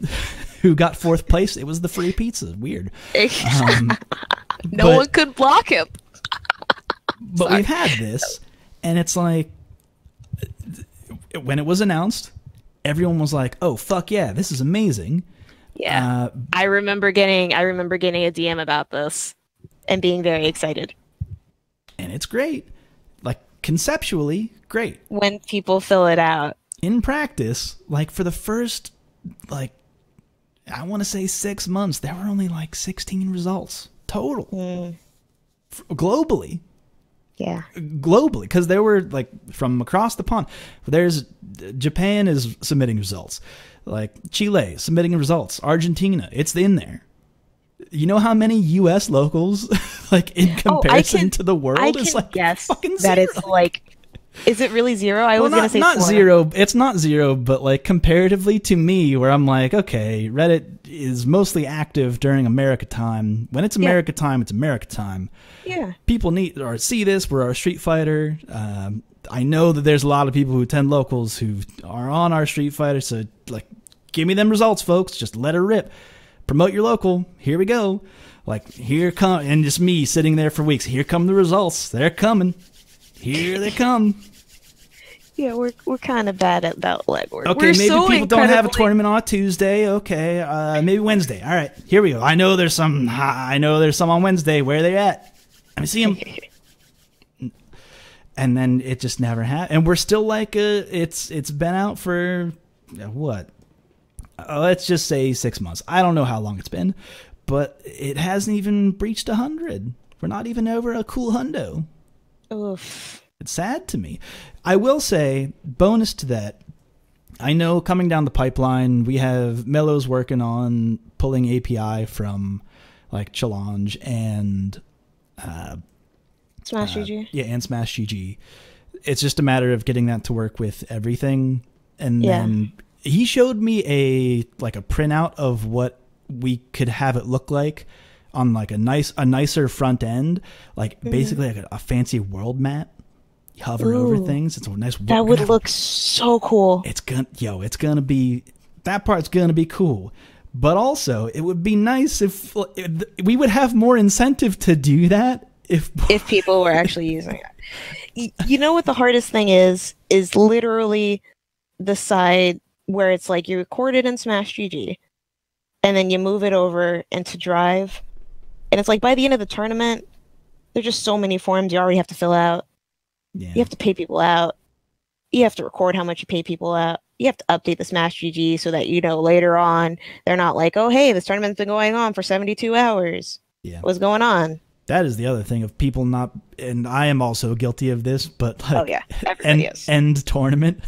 Who got 4th place? It was the free pizza. Weird. No one could block him. But we've had this, and it's like, when it was announced, everyone was like, "Oh fuck yeah, this is amazing." Yeah, I remember getting a DM about this and being very excited. And it's great, like conceptually great. When people fill it out. In practice, like for the first, I want to say 6 months, there were only 16 results total, globally. Yeah, globally, because there were from across the pond. There's Japan is submitting results. Chile submitting results, Argentina, it's in there. You know how many U.S. locals, in comparison to the world, is guess fucking that zero. It's is it really zero? I was gonna say not zero. It's not zero, but comparatively to me, where I'm okay, Reddit is mostly active during America time. When it's America time, it's America time. Yeah, people need or see this. We're our Street Fighter. I know that there's a lot of people who attend locals who are on our Street Fighter, so give me them results, folks. Just let her rip. promote your local. Here we go. Like, here come, and just me sitting there for weeks. Here come the results. They're coming. Here they come. Yeah, we're kind of bad at that legwork. Okay, maybe people don't have a tournament on a Tuesday. Okay, maybe Wednesday. All right, here we go. I know there's some on Wednesday. Where are they at? Let me see them. And then it just never happened. And we're still like, it's been out for what? Let's just say 6 months. I don't know how long it's been, but it hasn't even breached 100. We're not even over a cool hundo. Oof. It's sad to me. I will say, bonus to that, I know coming down the pipeline, we have Mello's working on pulling API from like Challenge and Smash GG. Yeah, and Smash GG. It's just a matter of getting that to work with everything. And then he showed me a printout of what we could have it look like on like a nicer front end, like basically like a fancy world map. You hover over things. It's a nice. That would look so cool. It's gonna be, that part's gonna be cool. But also, it would be nice if we would have more incentive to do that if people were actually using it. You know what the hardest thing is literally the side where it's like you record it in Smash GG and then you move it over into Drive. And it's like by the end of the tournament, there's just so many forms you already have to fill out. Yeah. You have to pay people out. You have to record how much you pay people out. You have to update the Smash GG so that, later on, they're not like, oh, hey, this tournament's been going on for 72 hours. Yeah. What's going on? That is the other thing of people not, and I am also guilty of this, but like, oh yeah, everybody is. End tournament.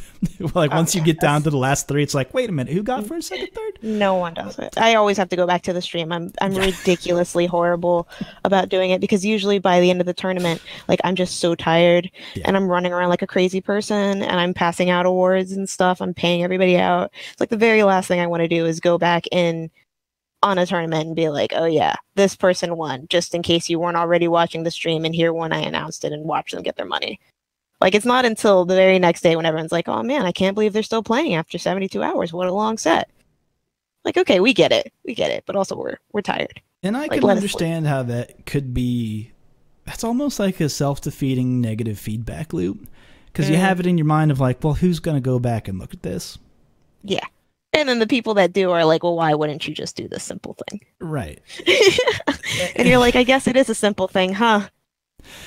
Like once you get down to the last three, it's like, wait a minute, who got first, second, third? No one does it. I always have to go back to the stream. I'm ridiculously horrible about doing it because usually by the end of the tournament, like I'm just so tired and I'm running around like a crazy person and I'm passing out awards and stuff. I'm paying everybody out. It's like the very last thing I want to do is go back in on a tournament and be like, oh yeah, this person won, just in case you weren't already watching the stream and hear when I announced it and watch them get their money. Like it's not until the very next day when everyone's like, oh man, I can't believe they're still playing after 72 hours. What a long set. Like, okay, we get it, but also we're tired. And I can understand how that could be. That's almost like a self-defeating negative feedback loop because you have it in your mind of like, well, who's going to go back and look at this? Yeah. And then the people that do are like, well, why wouldn't you just do this simple thing? Right. And you're like, I guess it is a simple thing, huh?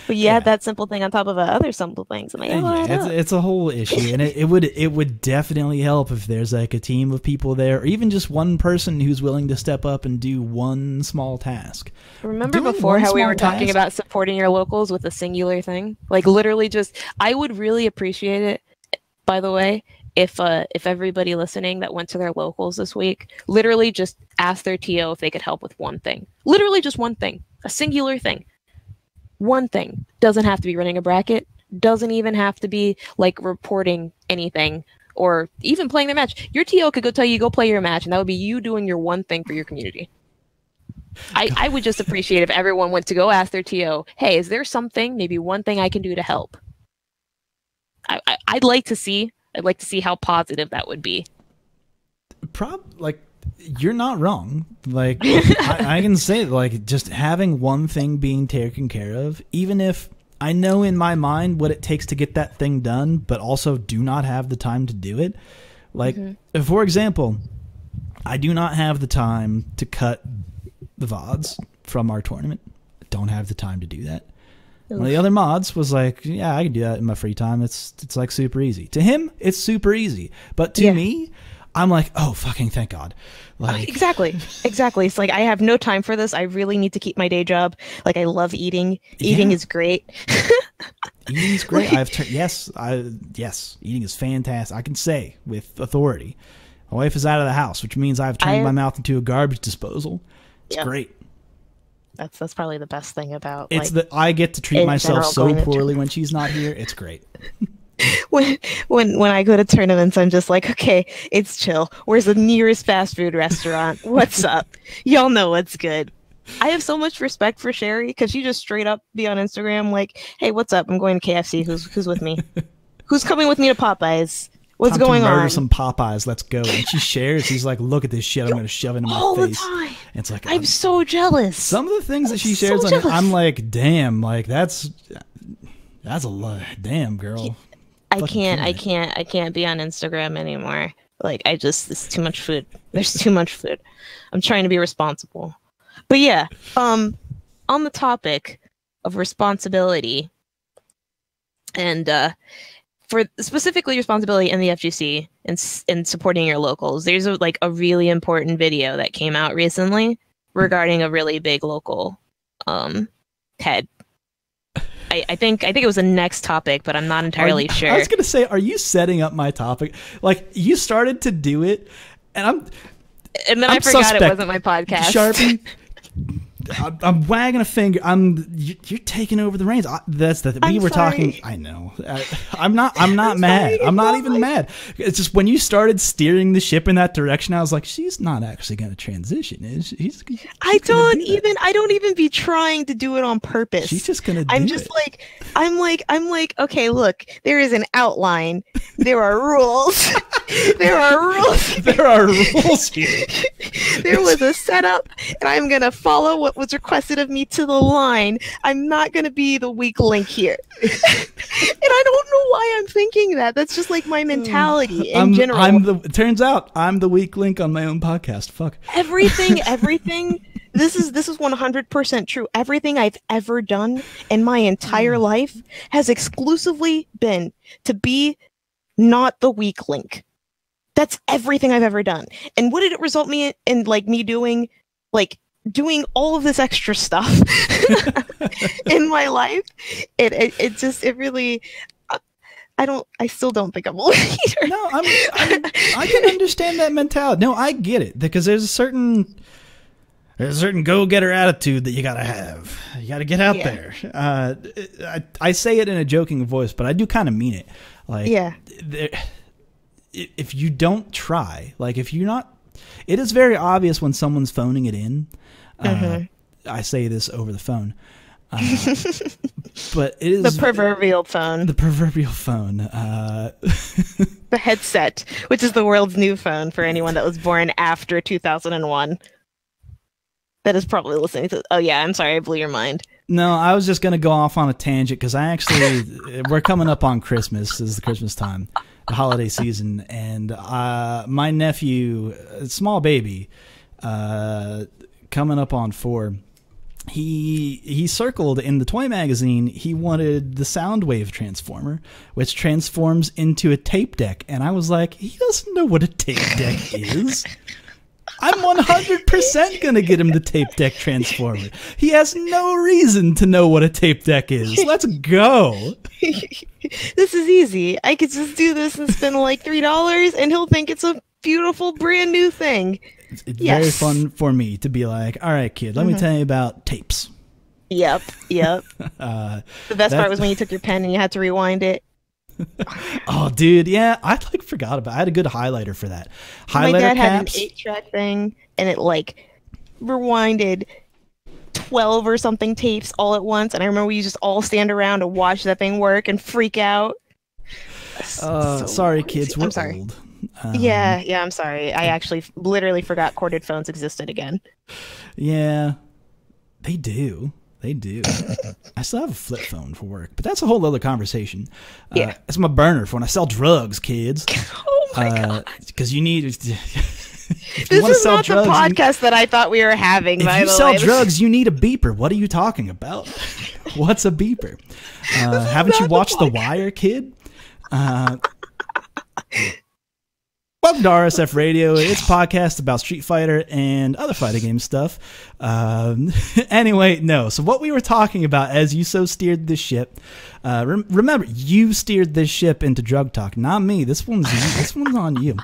But you add that simple thing on top of other simple things. And it's a whole issue. And it would definitely help if there's like a team of people there, or even just one person who's willing to step up and do one small task. Remember before how we were talking about supporting your locals with a singular thing? Like literally I would really appreciate it, by the way, if everybody listening that went to their locals this week literally just asked their TO if they could help with one thing. Literally just one thing. A singular thing. One thing. Doesn't have to be running a bracket. Doesn't even have to be like reporting anything or even playing their match. Your TO could go tell you go play your match and that would be you doing your one thing for your community. I would just appreciate if everyone went to go ask their TO, hey, is there something, maybe one thing I can do to help? I'd like to see how positive that would be. You're not wrong. Like, I can say, like, just having one thing being taken care of, even if I know in my mind what it takes to get that thing done, but also do not have the time to do it. Like, for example, I do not have the time to cut the VODs from our tournament. I don't have the time to do that. One of the other mods was like, yeah, I can do that in my free time. It's like super easy. To him, it's super easy. But to me, I'm like, oh, fucking thank God. Like, Exactly. It's like, I have no time for this. I really need to keep my day job. Like, I love eating. Eating is great. Eating's great. Yes, eating is fantastic. I can say with authority. My wife is out of the house, which means I've turned my mouth into a garbage disposal. It's great. That's probably the best thing about I get to treat myself so poorly when she's not here. It's great. when I go to tournaments, I'm just like, okay, it's chill. Where's the nearest fast food restaurant? What's up? Y'all know what's good. I have so much respect for Sherry because she just straight up be on Instagram like, hey, what's up? I'm going to KFC. Who's with me? Who's coming with me to Popeyes? What's time going to murder on? some Popeyes. Let's go. And she shares. She's like, look at this shit. I'm going to shove into my all face. the time. And it's like, I'm so jealous. Some of the things that she shares, I'm like, damn, like that's a lot. Damn, girl. I can't be on Instagram anymore. Like, it's too much food. There's too much food. I'm trying to be responsible. But yeah, on the topic of responsibility and for specifically responsibility in the FGC and supporting your locals, there's a really important video that came out recently regarding a really big local head. I think it was the next topic, but I'm not entirely sure. I was going to say, are you setting up my topic? Like, you started to do it, and then I forgot it wasn't my podcast. Sharpie, I'm wagging a finger. You're taking over the reins. That's the thing. We were talking. I know. I'm not mad. I'm not even mad. It's just when you started steering the ship in that direction, I was like, she's not actually going to transition. She's I don't even be trying to do it on purpose. She's just going to. I'm like, okay, look, there is an outline. There are rules. There are rules. There are rules here. There was a setup, and I'm going to follow what was requested of me to the line. I'm not going to be the weak link here. And I don't know why I'm thinking that. That's just like my mentality in general. It turns out I'm the weak link on my own podcast. Fuck. Everything. This is 100% true. Everything I've ever done in my entire life has exclusively been to be not the weak link. That's everything I've ever done. And what did it result me in like me doing all of this extra stuff in my life? It really I still don't think I'm a leader. No, I can understand that mentality. No, I get it, because there's a certain go-getter attitude that you gotta have. You gotta get out there. I say it in a joking voice, but I do kind of mean it. Like, if you don't try, like if you're not, it is very obvious when someone's phoning it in. I say this over the phone. But it is the proverbial phone. The proverbial phone. The headset, which is the world's new phone for anyone that was born after 2001. That is probably listening to. Oh yeah, I'm sorry, I blew your mind. No, I was just gonna go off on a tangent because we're coming up on Christmas. This is the Christmas time, the holiday season, and my nephew, a small baby, coming up on 4. He circled in the toy magazine. He wanted the Soundwave transformer, which transforms into a tape deck, and I was like, he doesn't know what a tape deck is. I'm 100% going to get him the tape deck transformer. He has no reason to know what a tape deck is. Let's go. This is easy. I could just do this and spend like $3 and he'll think it's a beautiful brand new thing. It's very fun for me to be like, all right, kid, let me tell you about tapes. Yep. The best part was when you took your pen and you had to rewind it. Oh, dude, yeah, I forgot about it. I had a good highlighter for that. Highlighter My dad caps. had an 8-track thing, and it like rewinded 12 or something tapes all at once. And I remember we used to just all stand around and watch that thing work and freak out. Sorry, kids, we're old. Yeah, I'm sorry. I actually literally forgot corded phones existed again. Yeah, they do. They do. I still have a flip phone for work, but that's a whole other conversation. It's my burner for when I sell drugs, kids. Oh my God. Because you need... This is not the podcast that I thought we were having, by the way. If you sell drugs, you need a beeper. What are you talking about? What's a beeper? Haven't you watched The Wire, kid? Welcome to RSF Radio. It's a podcast about Street Fighter and other fighting game stuff. Anyway, no. So what we were talking about as you steered this ship. Remember, you steered this ship into drug talk, not me. This one's on you.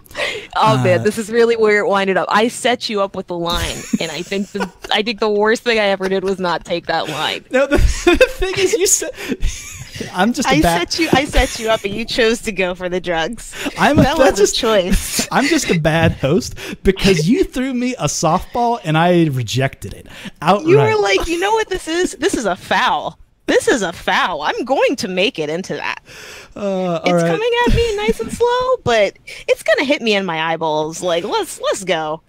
Oh man, this is really where it winded up. I set you up with the line, and I think the worst thing I ever did was not take that line. No, the thing is, you said. I set you up and you chose to go for the drugs. That was a choice. I'm just a bad host because you threw me a softball and I rejected it outright. You were like, you know what this is? This is a foul. This is a foul. I'm going to make it into that. It's right. coming at me nice and slow, but it's gonna hit me in my eyeballs. Like, let's go.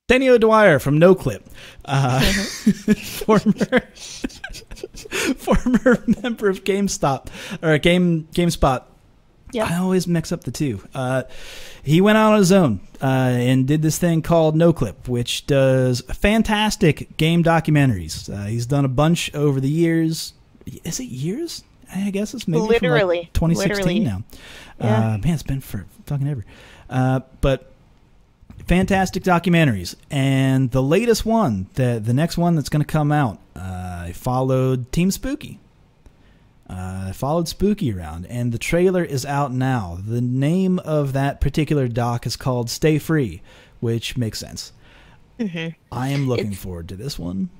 Danny O'Dwyer from NoClip, former member of GameSpot. Yep. I always mix up the two. He went out on his own and did this thing called NoClip, which does fantastic game documentaries. He's done a bunch over the years. Is it years? I guess it's maybe literally from like 2016 now. Yeah. Man, it's been for fucking ever. But fantastic documentaries. And the latest one, the next one that's going to come out, I followed Team Spooky. I followed Spooky around, and the trailer is out now. The name of that particular doc is called Stay Free, which makes sense. Mm-hmm. I am looking forward to this one.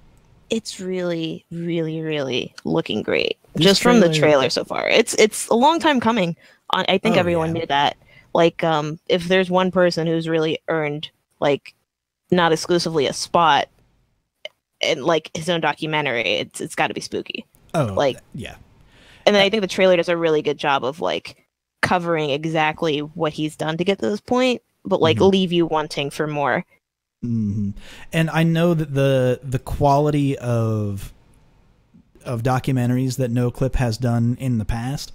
It's really, really, really looking great. Just from the trailer so far. It's a long time coming. I think everyone knew that. Like, if there's one person who's really earned, like, not exclusively a spot in, like, his own documentary, it's got to be Spooky. Oh, like, yeah. And then I think the trailer does a really good job of, like, covering exactly what he's done to get to this point, but, like, leave you wanting for more. Mm-hmm. And I know that the quality of documentaries that NoClip has done in the past,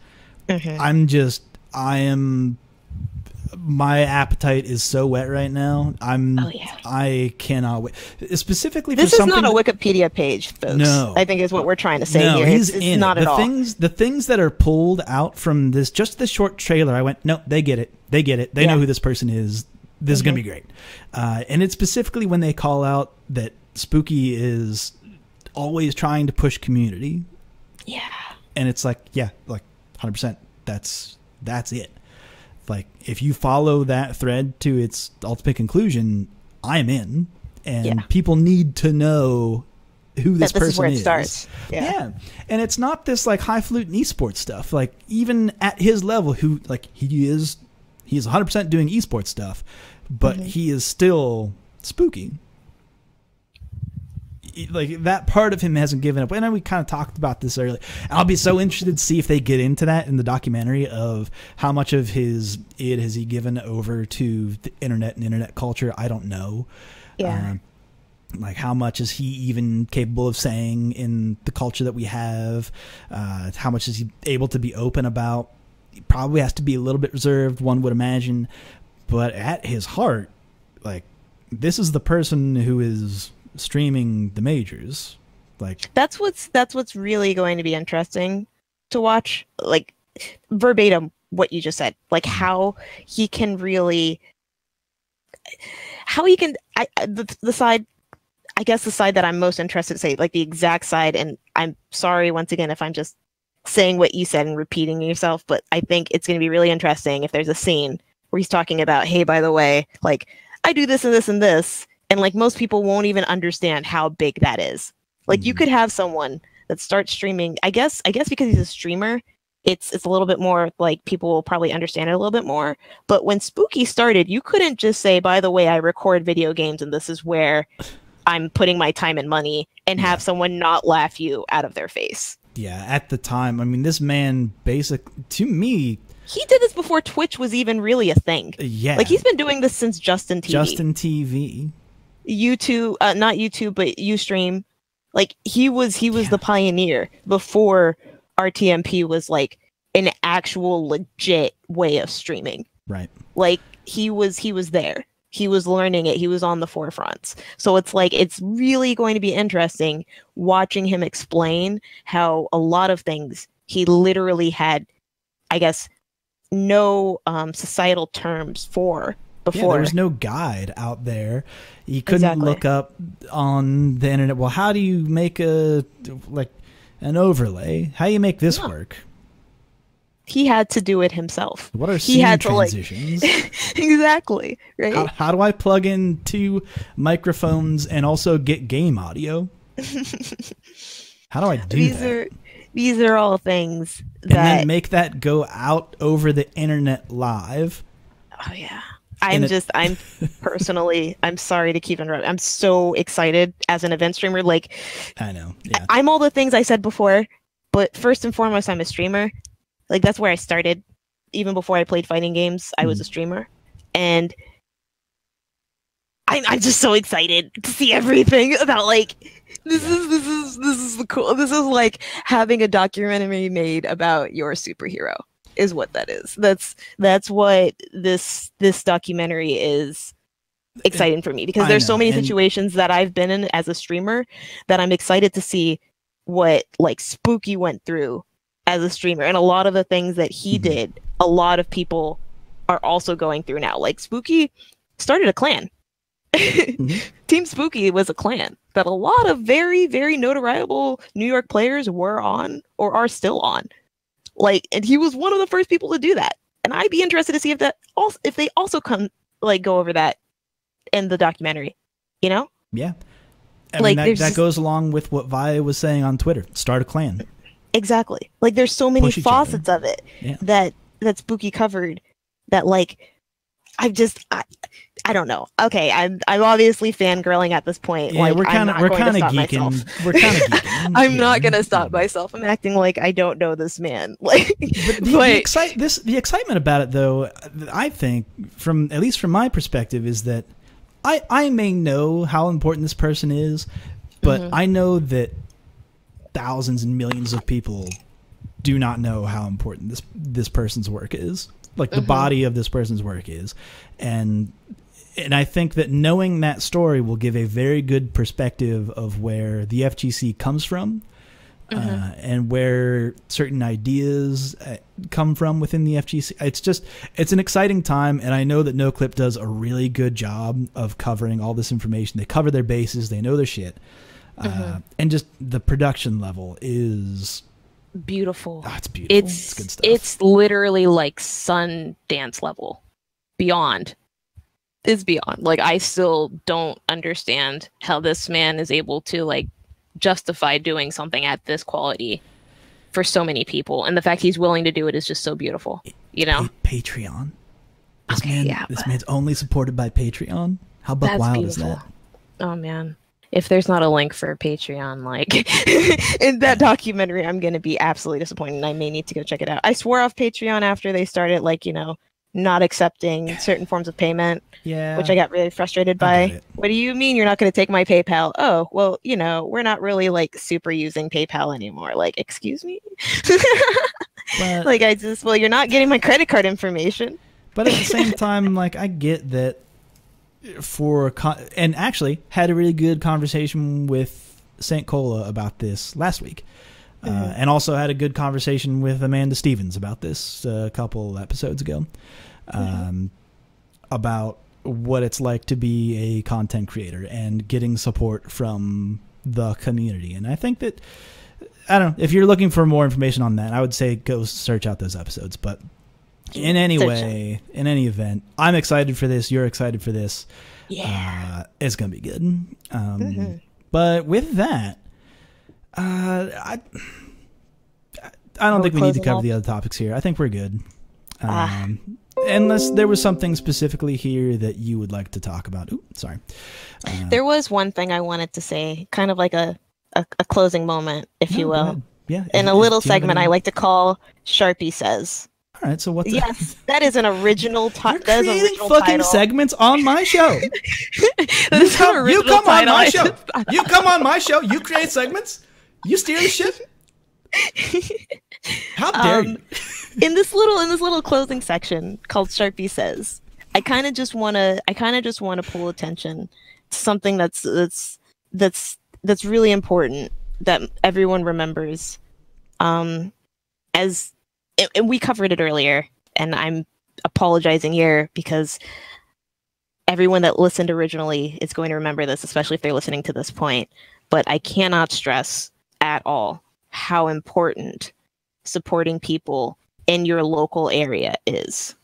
my appetite is so wet right now. I cannot wait. Specifically for something. This is not a Wikipedia page, folks. No. I think is what we're trying to say here. He's it's in not it. at all. The things that are pulled out from this, just the short trailer, I went, no, they get it. They get it. They know who this person is. This is going to be great. And it's specifically when they call out that Spooky is always trying to push community. Yeah. And it's like, yeah, like 100%. That's it. Like, if you follow that thread to its ultimate conclusion, I'm in. And people need to know who this person is. Where it is. Starts. Yeah. And it's not this, like, highfalutin esports stuff. Like, even at his level, who, like, he's 100% doing esports stuff, but he is still Spooky. Like, that part of him hasn't given up. And we kind of talked about this earlier. I'll be so interested to see if they get into that in the documentary of how much of his id has he given over to the internet and internet culture. I don't know. Yeah. Like, how much is he even capable of saying in the culture that we have? How much is he able to be open about? He probably has to be a little bit reserved, one would imagine. But at his heart, like, this is the person who is streaming the majors. Like, that's what's really going to be interesting to watch, like, verbatim what you just said, like how he can the side that I'm most interested to say, like the exact side, and I'm sorry once again if I'm just saying what you said and repeating yourself, but I think it's going to be really interesting if there's a scene where he's talking about, hey, by the way, like, I do this and this and this. And, like, most people won't even understand how big that is. Like, you could have someone that starts streaming. I guess because he's a streamer, it's a little bit more, like, people will probably understand it a little bit more. But when Spooky started, you couldn't just say, by the way, I record video games and this is where I'm putting my time and money, and have someone not laugh you out of their face. Yeah, at the time, I mean, this man to me, he did this before Twitch was even really a thing. Yeah. Like, he's been doing this since Justin TV. YouTube, not YouTube, but Ustream. Like, he was the pioneer before RTMP was, like, an actual legit way of streaming. Right. Like, he was there. He was learning it. He was on the forefronts. So it's like, it's really going to be interesting watching him explain how a lot of things he literally had, I guess, no societal terms for before. Yeah, there was no guide out there. You couldn't look up on the internet, well, how do you make an overlay? How do you make this work? He had to do it himself. What are scene transitions? Exactly. Right. How do I plug in 2 microphones and also get game audio? How do I do that? These are all things that... And then make that go out over the internet live. Oh, yeah. I'm personally, I'm sorry to keep interrupting. I'm so excited as an event streamer. Like, I know. Yeah. I'm all the things I said before, but first and foremost, I'm a streamer. Like, that's where I started. Even before I played fighting games, I was a streamer. And I'm just so excited to see everything about, like, this is the cool. This is like having a documentary made about your superhero. Is what that is. That's what this documentary is exciting for me, because there's so many situations that I've been in as a streamer that I'm excited to see what like Spooky went through as a streamer, and a lot of the things that he did, a lot of people are also going through now. Like Spooky started a clan. Team Spooky was a clan that a lot of very, very notoriable New York players were on or are still on. Like, and he was one of the first people to do that. And I'd be interested to see if that also, if they also come like go over that in the documentary, you know? Yeah. I mean, that goes along with what Valle was saying on Twitter. Start a clan. Exactly. Like, there's so many facets of it that Spooky covered that, like, I don't know. Okay, I'm obviously fangirling at this point. Yeah, like, we're kind of geeking. We're kind of geeking. I'm not gonna stop myself. I'm acting like I don't know this man. Like, the excitement about it, though, I think, at least from my perspective, is that I may know how important this person is, but I know that thousands and millions of people do not know how important this person's work is. Like the body of this person's work is. And I think that knowing that story will give a very good perspective of where the FGC comes from, and where certain ideas come from within the FGC. It's an exciting time, and I know that NoClip does a really good job of covering all this information. They cover their bases, they know their shit, and just the production level is beautiful. Oh, it's beautiful. It's good stuff. It's literally like Sundance level. Beyond. It's beyond. Like, I still don't understand how this man is able to like justify doing something at this quality for so many people, and the fact he's willing to do it is just so beautiful. You know, Patreon. This man's only supported by Patreon. How buck wild is that? Oh man. If there's not a link for Patreon, like in that documentary, I'm going to be absolutely disappointed, and I may need to go check it out. I swore off Patreon after they started, like, you know, not accepting certain forms of payment, which I got really frustrated by. What do you mean you're not going to take my PayPal? Oh, well, you know, we're not really like super using PayPal anymore. Like, excuse me? Like, you're not getting my credit card information. But at the same time, like, I get that and actually had a really good conversation with St. Cola about this last week, and also had a good conversation with Amanda Stevens about this a couple episodes ago, about what it's like to be a content creator and getting support from the community. And I think that, I don't know, if you're looking for more information on that, I would say go search out those episodes. But in any event, I'm excited for this. You're excited for this. Yeah. It's going to be good. But with that, I don't think we need to cover the other topics here. I think we're good. Unless there was something specifically here that you would like to talk about. Ooh, sorry. There was one thing I wanted to say, kind of like a closing moment, if you will. Yeah. In a little segment I like to call Sharpie Says. All right, so what's Yes, that is an original title. You're creating fucking segments on my show. You come on my show. You come on my show. You create segments. You steer the ship. How dare you? In this little closing section called Sharpie Says, I kind of just want to pull attention to something that's really important that everyone remembers. And we covered it earlier, and I'm apologizing here because everyone that listened originally is going to remember this, especially if they're listening to this point. But I cannot stress at all how important supporting people in your local area is.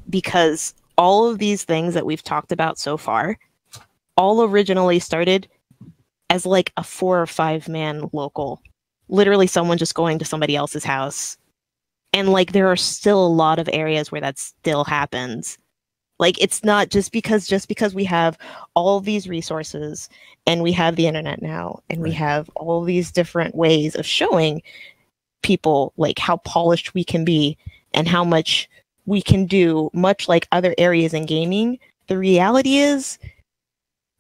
Because all of these things that we've talked about so far all originally started as like a 4 or 5 man local. Literally someone just going to somebody else's house. And like there are still a lot of areas where that still happens. Like, it's not just because we have all these resources and we have the internet now and we have all these different ways of showing people like how polished we can be and how much we can do, much like other areas in gaming. The reality is,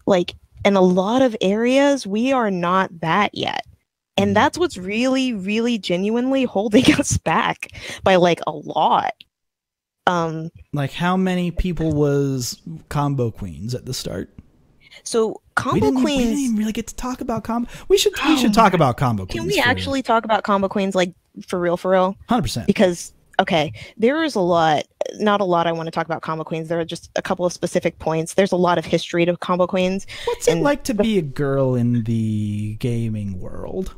like, in a lot of areas, we are not that yet. And that's what's really, really genuinely holding us back by like a lot. Like, how many people was Combo Queens at the start? So Combo Queens, we didn't even really get to talk about Combo. We should talk about Combo Queens. Can we actually talk about Combo Queens, like, for real? 100%. Because, okay, there is not a lot I want to talk about Combo Queens. There are just a couple of specific points. There's a lot of history to Combo Queens. What's it like to be a girl in the gaming world?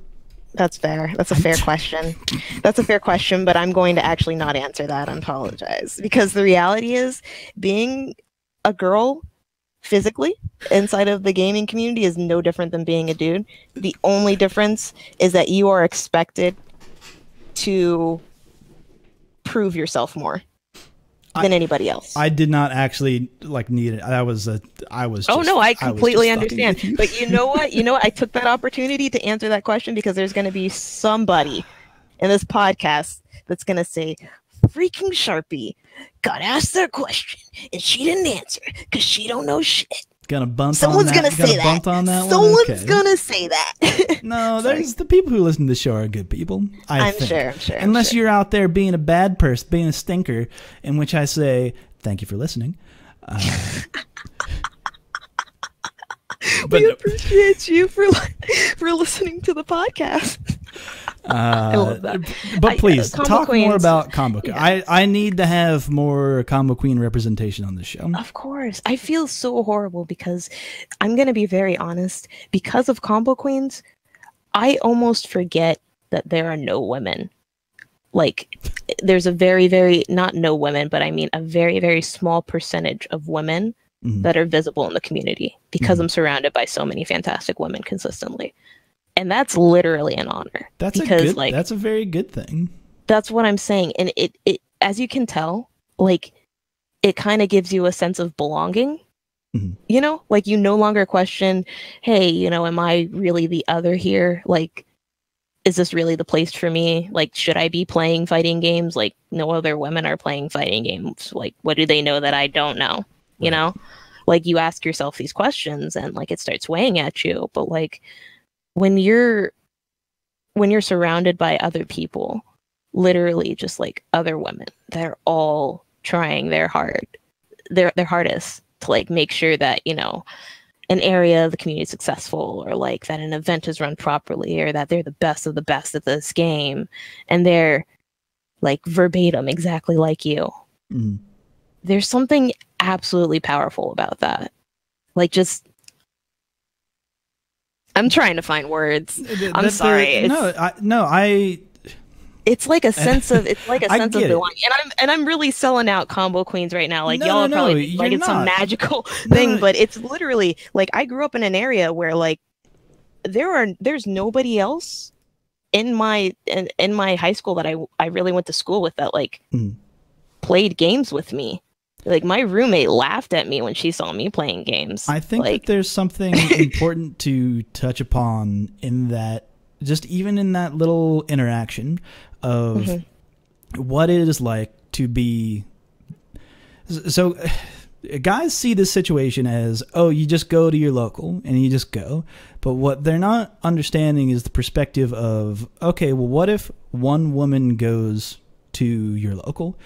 That's fair. That's a fair question. That's a fair question, but I'm going to actually not answer that. I apologize. Because the reality is, being a girl physically inside of the gaming community is no different than being a dude. The only difference is that you are expected to prove yourself more than anybody else. I did not actually like need it. I was just, oh no, I completely understand. But you know what? I took that opportunity to answer that question because there's going to be somebody in this podcast that's going to say, freaking Sharpie got asked that question and she didn't answer because she don't know shit. Someone's gonna say that. Someone's gonna say that. No, there's the people who listen to the show are good people. I'm sure. Unless you're out there being a bad person, being a stinker, in which I say thank you for listening. We appreciate you for listening to the podcast. I love that. But please talk more about Combo Queen. Yeah. I need to have more Combo Queen representation on the show. Of course. I feel so horrible because I'm going to be very honest. Because of Combo Queens, I almost forget that there are no women. Like, there's a very, very, not no women, but I mean a very, very small percentage of women that are visible in the community because I'm surrounded by so many fantastic women consistently. And that's literally an honor. That's a very good thing. That's what I'm saying. And it as you can tell, like, it kind of gives you a sense of belonging. You know, like, you no longer question, hey, you know, am I really the other here? Like, is this really the place for me? Like, should I be playing fighting games? Like, no other women are playing fighting games. Like, what do they know that I don't know? You know, like, you ask yourself these questions and like it starts weighing at you. But like, when you're surrounded by other people, literally just like other women, they're all trying their hardest to like make sure that, you know, an area of the community is successful, or like that an event is run properly, or that they're the best of the best at this game, and they're like verbatim exactly like you. There's something absolutely powerful about that. Like, just, I'm trying to find words. I'm sorry. It's like a sense of belonging, and I'm really selling out Combo Queens right now. Like, y'all probably think like it's some magical thing, but it's literally like, I grew up in an area where like there's nobody else in my high school that I really went to school with that like played games with me. Like, my roommate laughed at me when she saw me playing games. I think that there's something important to touch upon in that, just even in that little interaction of what it is like to be. So guys see this situation as, oh, you just go to your local and you just go. But what they're not understanding is the perspective of, okay, well, what if one woman goes to your local?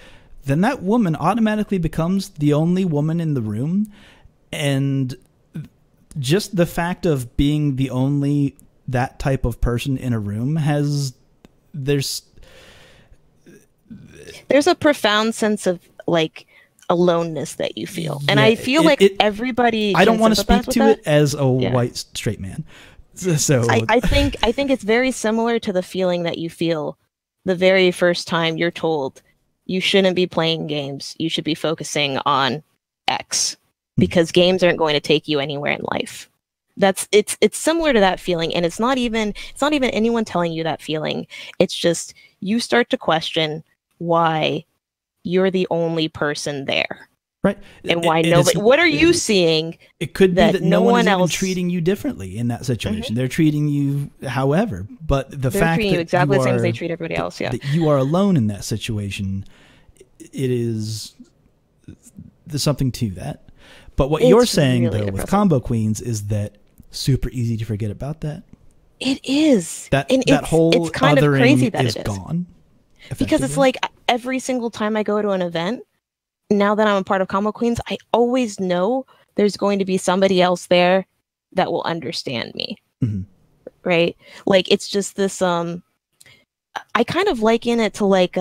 Then that woman automatically becomes the only woman in the room. And just the fact of being the only that type of person in a room there's a profound sense of like aloneness that you feel. And I feel like everybody, I don't want to speak to it as a white straight man. So I think it's very similar to the feeling that you feel the very first time you're told you shouldn't be playing games. You should be focusing on X, because games aren't going to take you anywhere in life. It's similar to that feeling, and it's not even anyone telling you that feeling. It's just you start to question why you're the only person there. Right. And why nobody? What are you seeing? It could be that no one is even else treating you differently in that situation. They're treating you however, but the they're fact treating that you exactly you the same are, as they treat everybody else. Yeah, that you are alone in that situation, there's something to that. But what you're saying really though depressing. with Combo Queens is that super easy to forget about that. It is. That and that whole it's kind of othering crazy that is it is gone. Because it's like every single time I go to an event, now that I'm a part of Combo Queens, I always know there's going to be somebody else there that will understand me. Right? Like it's just this I kind of liken it to like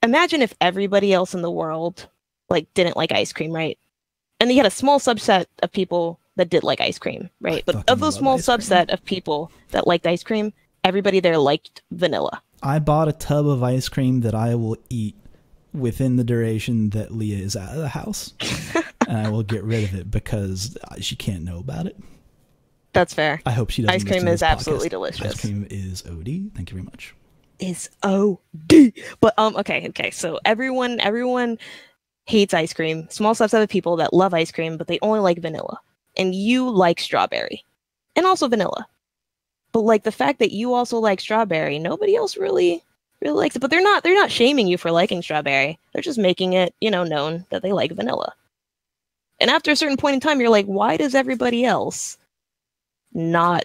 imagine if everybody else in the world like didn't like ice cream, right? And you had a small subset of people that did like ice cream, right? But of those small subset of people that liked ice cream, everybody there liked vanilla. I bought a tub of ice cream that I will eat within the duration that Leah is out of the house. And I will get rid of it because she can't know about it. That's fair. I hope she doesn't. Ice cream is absolutely delicious. Ice cream is OD. Thank you very much. Is OD. But okay. So everyone hates ice cream. Small subset of people that love ice cream, but they only like vanilla. And you like strawberry. And also vanilla. But like the fact that you also like strawberry, nobody else really likes it. But they're not shaming you for liking strawberry. They're just making it, known that they like vanilla. And after a certain point in time, you're like, why does everybody else not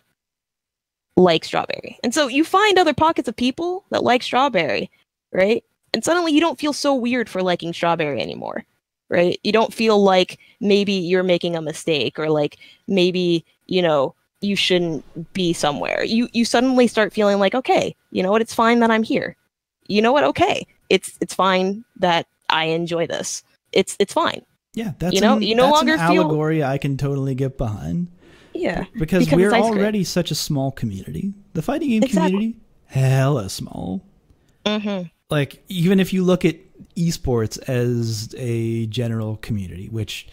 like strawberry? And so you find other pockets of people that like strawberry, right? And suddenly you don't feel so weird for liking strawberry anymore, right? You don't feel like maybe you're making a mistake or like maybe, you shouldn't be somewhere. You suddenly start feeling like, okay, you know what? It's fine that I'm here. You know what? Okay. It's fine that I enjoy this. It's fine. Yeah, that's you no longer an allegory I can totally get behind. Yeah, because we're already such a small community. The fighting game community, hella small. Like even if you look at esports as a general community, which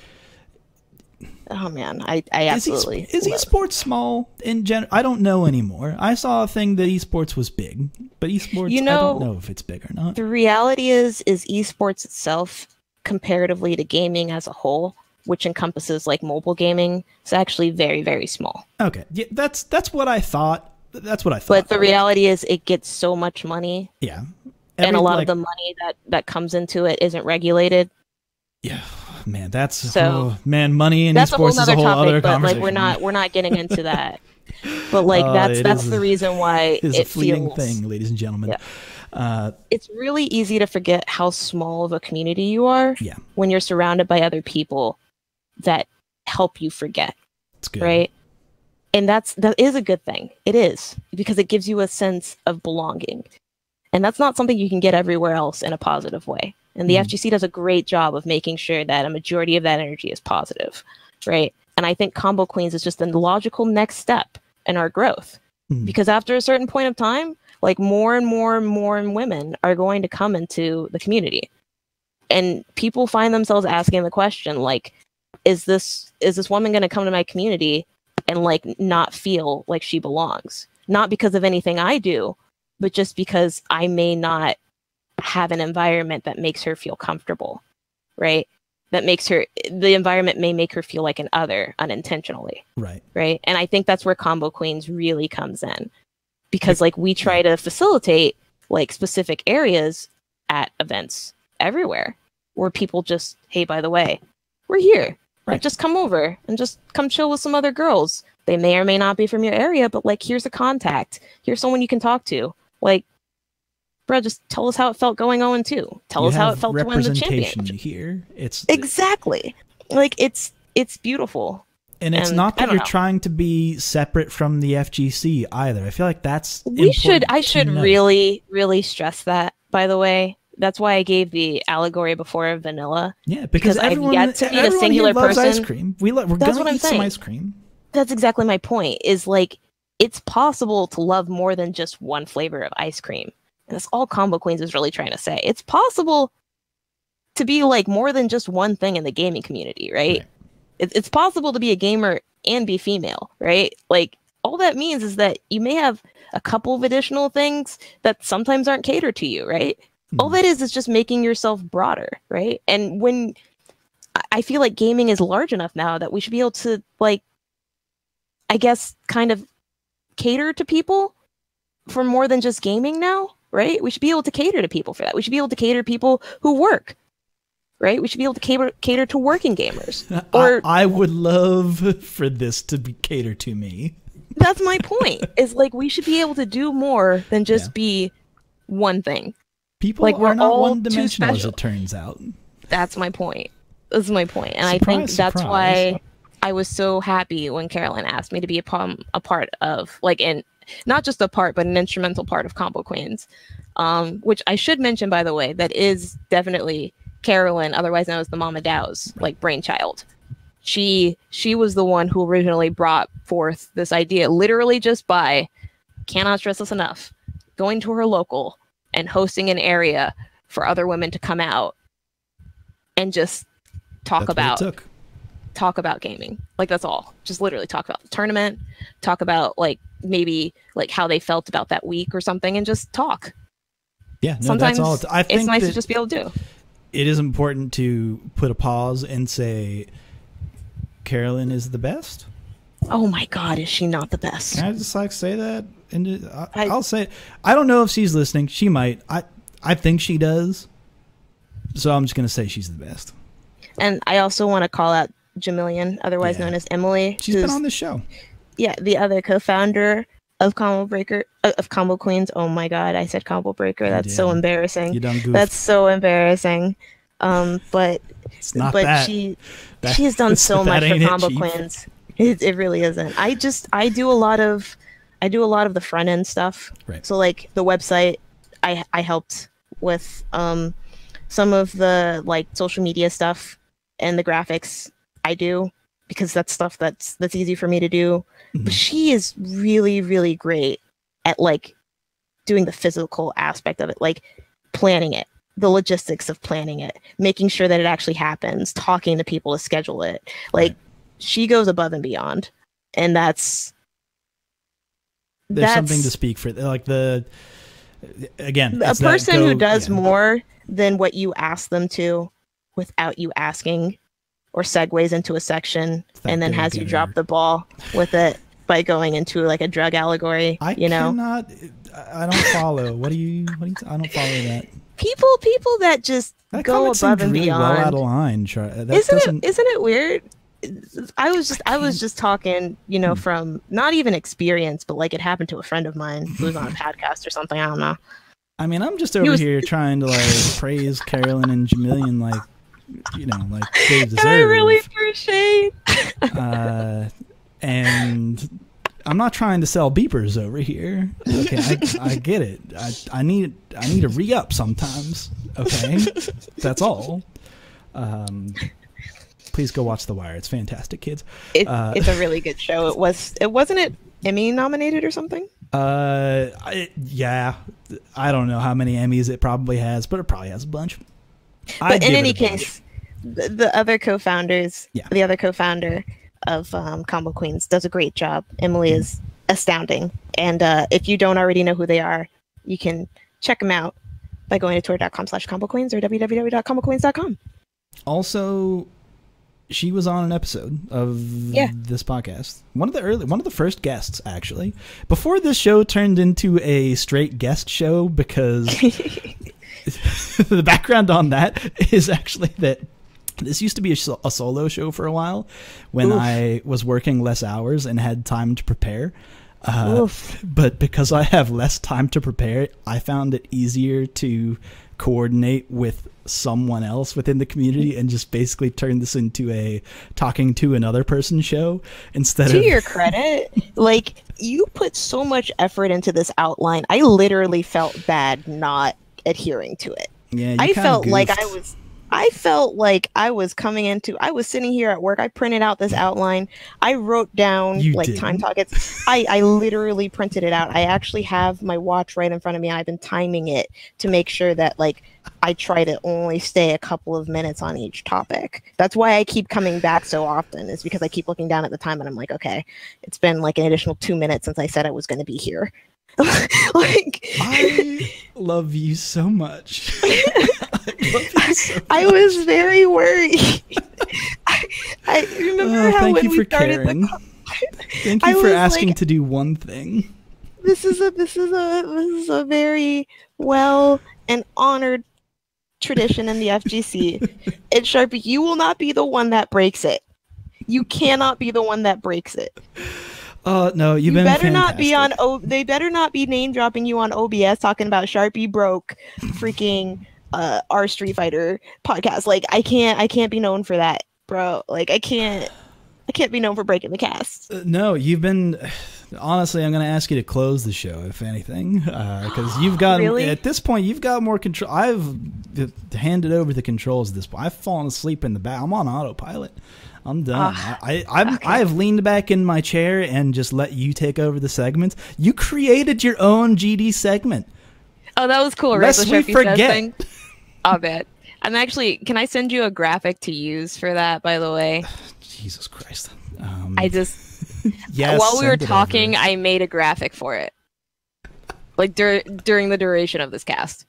oh man, I absolutely is esports small in general? I don't know anymore. I saw a thing that esports was big, but esports I don't know if it's big or not. The reality is esports itself, comparatively to gaming as a whole, which encompasses like mobile gaming, is actually very, very small. Okay, yeah, that's what I thought. That's what I thought. But the reality is, it gets so much money. Yeah, and a lot of the money that comes into it isn't regulated. Yeah, man, money in esports is a whole other conversation. But like we're not getting into that. But like that's the reason why it is a fleeting thing, ladies and gentlemen. Yeah. It's really easy to forget how small of a community you are when you're surrounded by other people that help you forget. It's good. Right? And that is a good thing. It is, because it gives you a sense of belonging. And that's not something you can get everywhere else in a positive way. And the FGC does a great job of making sure that a majority of that energy is positive, right? And I think Combo Queens is just the logical next step in our growth. Because after a certain point of time, like more and more and more women are going to come into the community. And people find themselves asking the question, like, is this woman going to come to my community and like not feel like she belongs? Not because of anything I do, but just because I may not have an environment that makes her feel comfortable, right? The environment may make her feel like an other unintentionally. Right. And I think that's where Combo Queens really comes in, because like we try to facilitate like specific areas at events everywhere where people just, hey, by the way, we're here. Like, just come over and just come chill with some other girls. They may or may not be from your area, but like, here's a contact. Here's someone you can talk to. Like, bro, just tell us how it felt going 0-2. Tell us how it felt to win the championship. Here, it's exactly like it's beautiful. And it's not that you're trying to be separate from the FGC either. I feel like that's I should really, really stress that, by the way. That's why I gave the allegory before of vanilla. Yeah, because I've yet to meet a singular person. Ice cream. We're gonna eat some ice cream. That's exactly my point. Is like, it's possible to love more than just one flavor of ice cream. And that's all Combo Queens is really trying to say. It's possible to be like more than just one thing in the gaming community, right? It's possible to be a gamer and be female, right? Like, all that means is that you may have a couple of additional things that sometimes aren't catered to you, right? All that is just making yourself broader, right? And when I feel like gaming is large enough now that we should be able to, like, I guess, kind of cater to people for more than just gaming now, right? We should be able to cater to people for that. We should be able to cater to people who work, right? We should be able to cater to working gamers. Or I would love for this to be catered to me. That's my point. Is like we should be able to do more than just be one thing. People like are not one-dimensional, as it turns out. That's my point. That's my point. And I think that's why I was so happy when Carolyn asked me to be a part of, like, not just a part, but an instrumental part of Combo Queens, which I should mention, by the way, that is definitely Carolyn, otherwise known as the Mama Dow's, like, brainchild. She was the one who originally brought forth this idea, literally just by, cannot stress this enough, going to her local and hosting an area for other women to come out and just talk about gaming. Like, that's all. Just literally talk about the tournament, talk about, like, maybe like how they felt about that week or something, and just talk. Yeah, no, sometimes that's all. I think it's nice to just be able to do. It is important to put a pause and say, Carolyn is the best. Oh my God, is she not the best? Can I just like say that? And I'll say it. I don't know if she's listening. She might. I think she does. So I'm just going to say she's the best. And I also want to call out Jamillion, otherwise known as Emily. She's been on this show. Yeah, the other co-founder of Combo Queens. Oh my God, I said Combo Breaker. That's so embarrassing. You done goofed. That's so embarrassing. But it's not that. She has done so much for Combo Queens. It really isn't. I do a lot of the front end stuff. Right. So like the website, I helped with some of the like social media stuff, and the graphics I do because that's stuff that's easy for me to do. Mm-hmm. But she is really, really great at like doing the physical aspect of it, like planning it, the logistics of planning it, making sure that it actually happens, talking to people to schedule it. Like she goes above and beyond, and that's something to speak for. Like a person who does more than what you ask them to without you asking, or segues into a section and then has you drop the ball with it by going into like a drug allegory. I don't follow. I don't follow that. People that just go above and beyond. Well out of line. Isn't it weird? I was just talking, from not even experience, but like it happened to a friend of mine who was on a podcast or something. I don't know. I mean, I'm just over here trying to like praise Carolyn and Jamillion, like they deserve. I really appreciate. And I'm not trying to sell beepers over here. Okay, I get it. I need to re-up sometimes. Okay, that's all. Please go watch The Wire. It's fantastic, kids. It's a really good show. Wasn't it Emmy nominated or something? Yeah. I don't know how many Emmys it probably has, but it probably has a bunch. But in any case, the other co-founders, the other co-founder of Combo Queens does a great job. Emily is astounding. And if you don't already know who they are, you can check them out by going to twitter.com/comboqueens or www.comboqueens.com. Also, she was on an episode of this podcast. One of the first guests, actually. Before this show turned into a straight guest show, because the background on that is actually that this used to be a solo show for a while when I was working less hours and had time to prepare. But because I have less time to prepare, I found it easier to coordinate with someone else within the community and just basically turn this into a talking to another person show instead of... To your credit, like, you put so much effort into this outline. I literally felt bad not adhering to it. Yeah, I felt like I was coming into, I was sitting here at work. I printed out this outline. I wrote down time targets. I literally printed it out. I actually have my watch right in front of me. I've been timing it to make sure that like I try to only stay a couple of minutes on each topic. That's why I keep coming back so often, is because I keep looking down at the time and I'm like, okay, it's been like an additional 2 minutes since I said I was going to be here. Like, I love you so much. I love you so much. I was very worried. I remember how thank when you we for started caring. the Thank I you for was asking like, to do one thing. this is a very well and honored tradition in the FGC. And Sharpie, you will not be the one that breaks it. You cannot be the one that breaks it. No, you've You been better fantastic. not be on they better not be name dropping you on OBS talking about Sharpie broke freaking our Street Fighter podcast. Like I can't be known for that, bro. Like I can't be known for breaking the cast. No, you've been. Honestly, I'm going to ask you to close the show, if anything, because you've got Really? at this point you've got more control. I've handed over the controls at this point. I've fallen asleep in the back. I'm on autopilot. I'm done. I've leaned back in my chair and just let you take over the segments. You created your own GD segment. Oh, that was cool, right? Lest we forget. I'll bet. I'm actually. Can I send you a graphic to use for that? By the way. Jesus Christ. I just. Yes, while we were send it talking, over. I made a graphic for it. Like during the duration of this cast.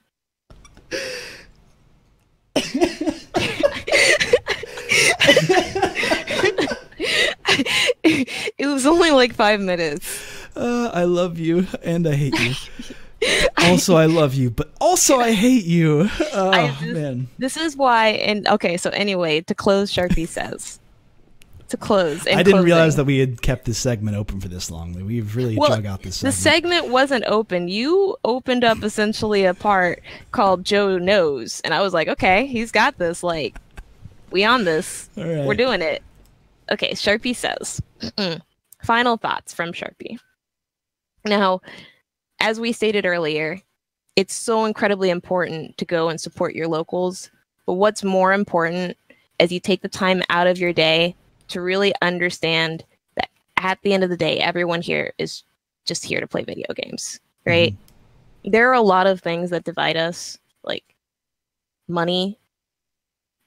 It was only like 5 minutes. I love you and I hate you. Also, I love you, but also I hate you. Oh, man. This is why. And okay, so anyway, to close, Sharpie says. To close. I didn't realize that we had kept this segment open for this long. We've really drug out this segment. The segment wasn't open. You opened up essentially a part called Joe Knows. And I was like, okay, he's got this. Like, we on this. All right. We're doing it. Okay, Sharpie says. Final thoughts from Sharpie. Now, as we stated earlier, it's so incredibly important to go and support your locals. But what's more important is you take the time out of your day to really understand that at the end of the day, everyone here is just here to play video games, right? Mm-hmm. There are a lot of things that divide us, like money,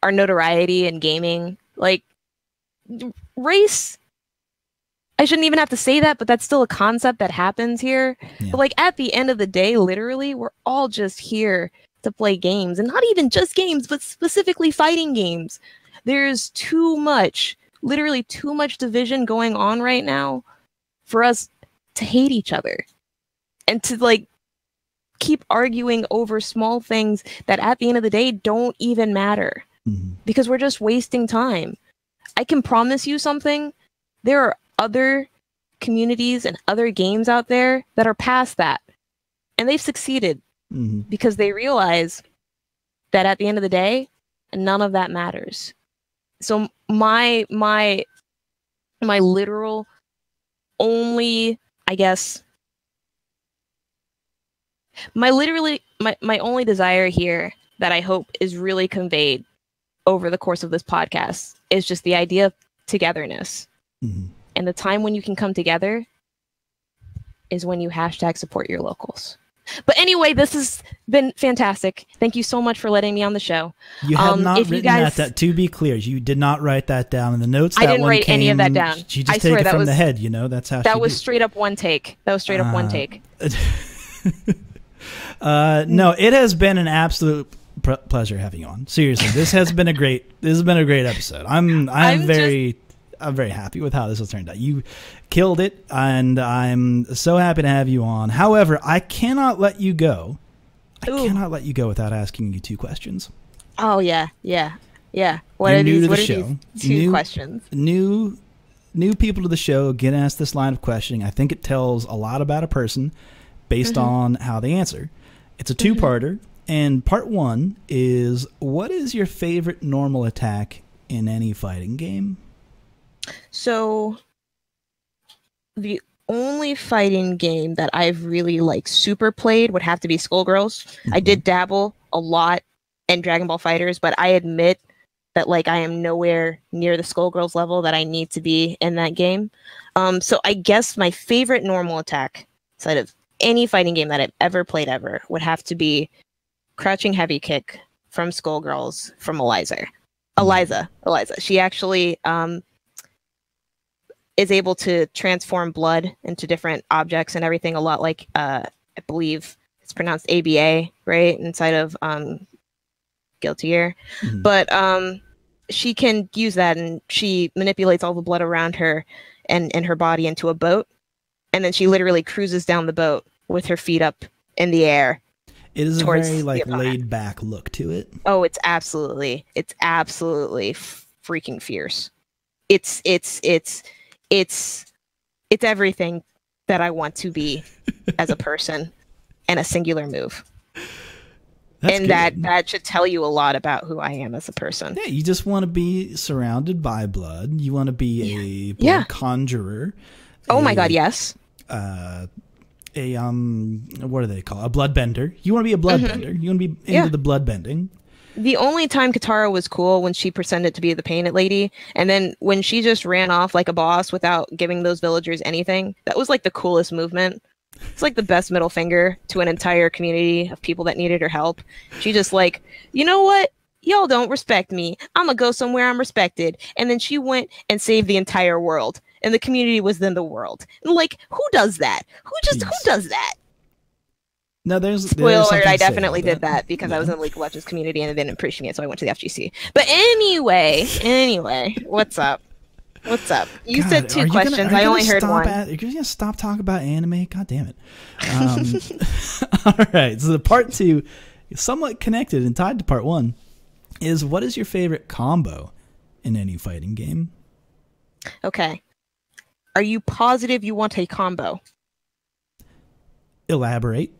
our notoriety in gaming, like race. I shouldn't even have to say that, but that's still a concept that happens here. Yeah. But like at the end of the day, literally, we're all just here to play games, and not even just games, but specifically fighting games. There's too much, literally too much division going on right now for us to hate each other and to like keep arguing over small things that at the end of the day don't even matter because we're just wasting time. I can promise you something. There are other communities and other games out there that are past that, and they've succeeded because they realize that at the end of the day, none of that matters. So my literal only, I guess, my only desire here that I hope is really conveyed over the course of this podcast is just the idea of togetherness. And the time when you can come together is when you hashtag support your locals. But anyway, this has been fantastic. Thank you so much for letting me on the show. You have not written that. To be clear, you did not write that down in the notes. I didn't write any of that down. She just take it from the head. You know, that's how. That was straight up one take. That was straight up one take. No, it has been an absolute pleasure having you on. Seriously, this has been a great episode. I'm very happy with how this has turned out. You killed it, and I'm so happy to have you on. However, I cannot let you go. I cannot let you go without asking you two questions. Oh yeah. What are these two questions? New people to the show get asked this line of questioning. I think it tells a lot about a person based on how they answer. It's a two-parter, and part one is, what is your favorite normal attack in any fighting game? So, the only fighting game that I've really like super played would have to be Skullgirls. I did dabble a lot in Dragon Ball FighterZ, but I admit that like I am nowhere near the Skullgirls level that I need to be in that game. So I guess my favorite normal attack outside of any fighting game that I've ever played would have to be Crouching Heavy Kick from Skullgirls from Eliza. She actually is able to transform blood into different objects and everything, a lot like I believe it's pronounced ABA, right, inside of Guilty Gear. Mm-hmm. But she can use that, and she manipulates all the blood around her and her body into a boat, and then she literally cruises down the boat with her feet up in the air. It is a very like laid back look to it. Oh, it's absolutely freaking fierce. It's everything that I want to be as a person, and a singular move. That's and good. that should tell you a lot about who I am as a person. Yeah, you just want to be surrounded by blood. You want to be a blood conjurer. Oh my God, yes. What do they call it? A bloodbender. You want to be a bloodbender. You want to be into the blood bending. The only time Katara was cool when she pretended to be the painted lady, and then when she just ran off like a boss without giving those villagers anything, that was like the coolest movement. It's like the best middle finger to an entire community of people that needed her help. She just like, you know what? Y'all don't respect me. I'm gonna go somewhere I'm respected. And then she went and saved the entire world. And the community was then the world. And like, who does that? Who does that? No, there's spoiler alert, I definitely did that because I was in the League of Legends community and it didn't appreciate it, so I went to the FGC. But anyway, what's up? You said two questions. I only heard one. You're going to stop talking about anime? God damn it. All right. So the part 2 is somewhat connected and tied to part 1 is, what is your favorite combo in any fighting game? Okay. Are you positive you want a combo? Elaborate.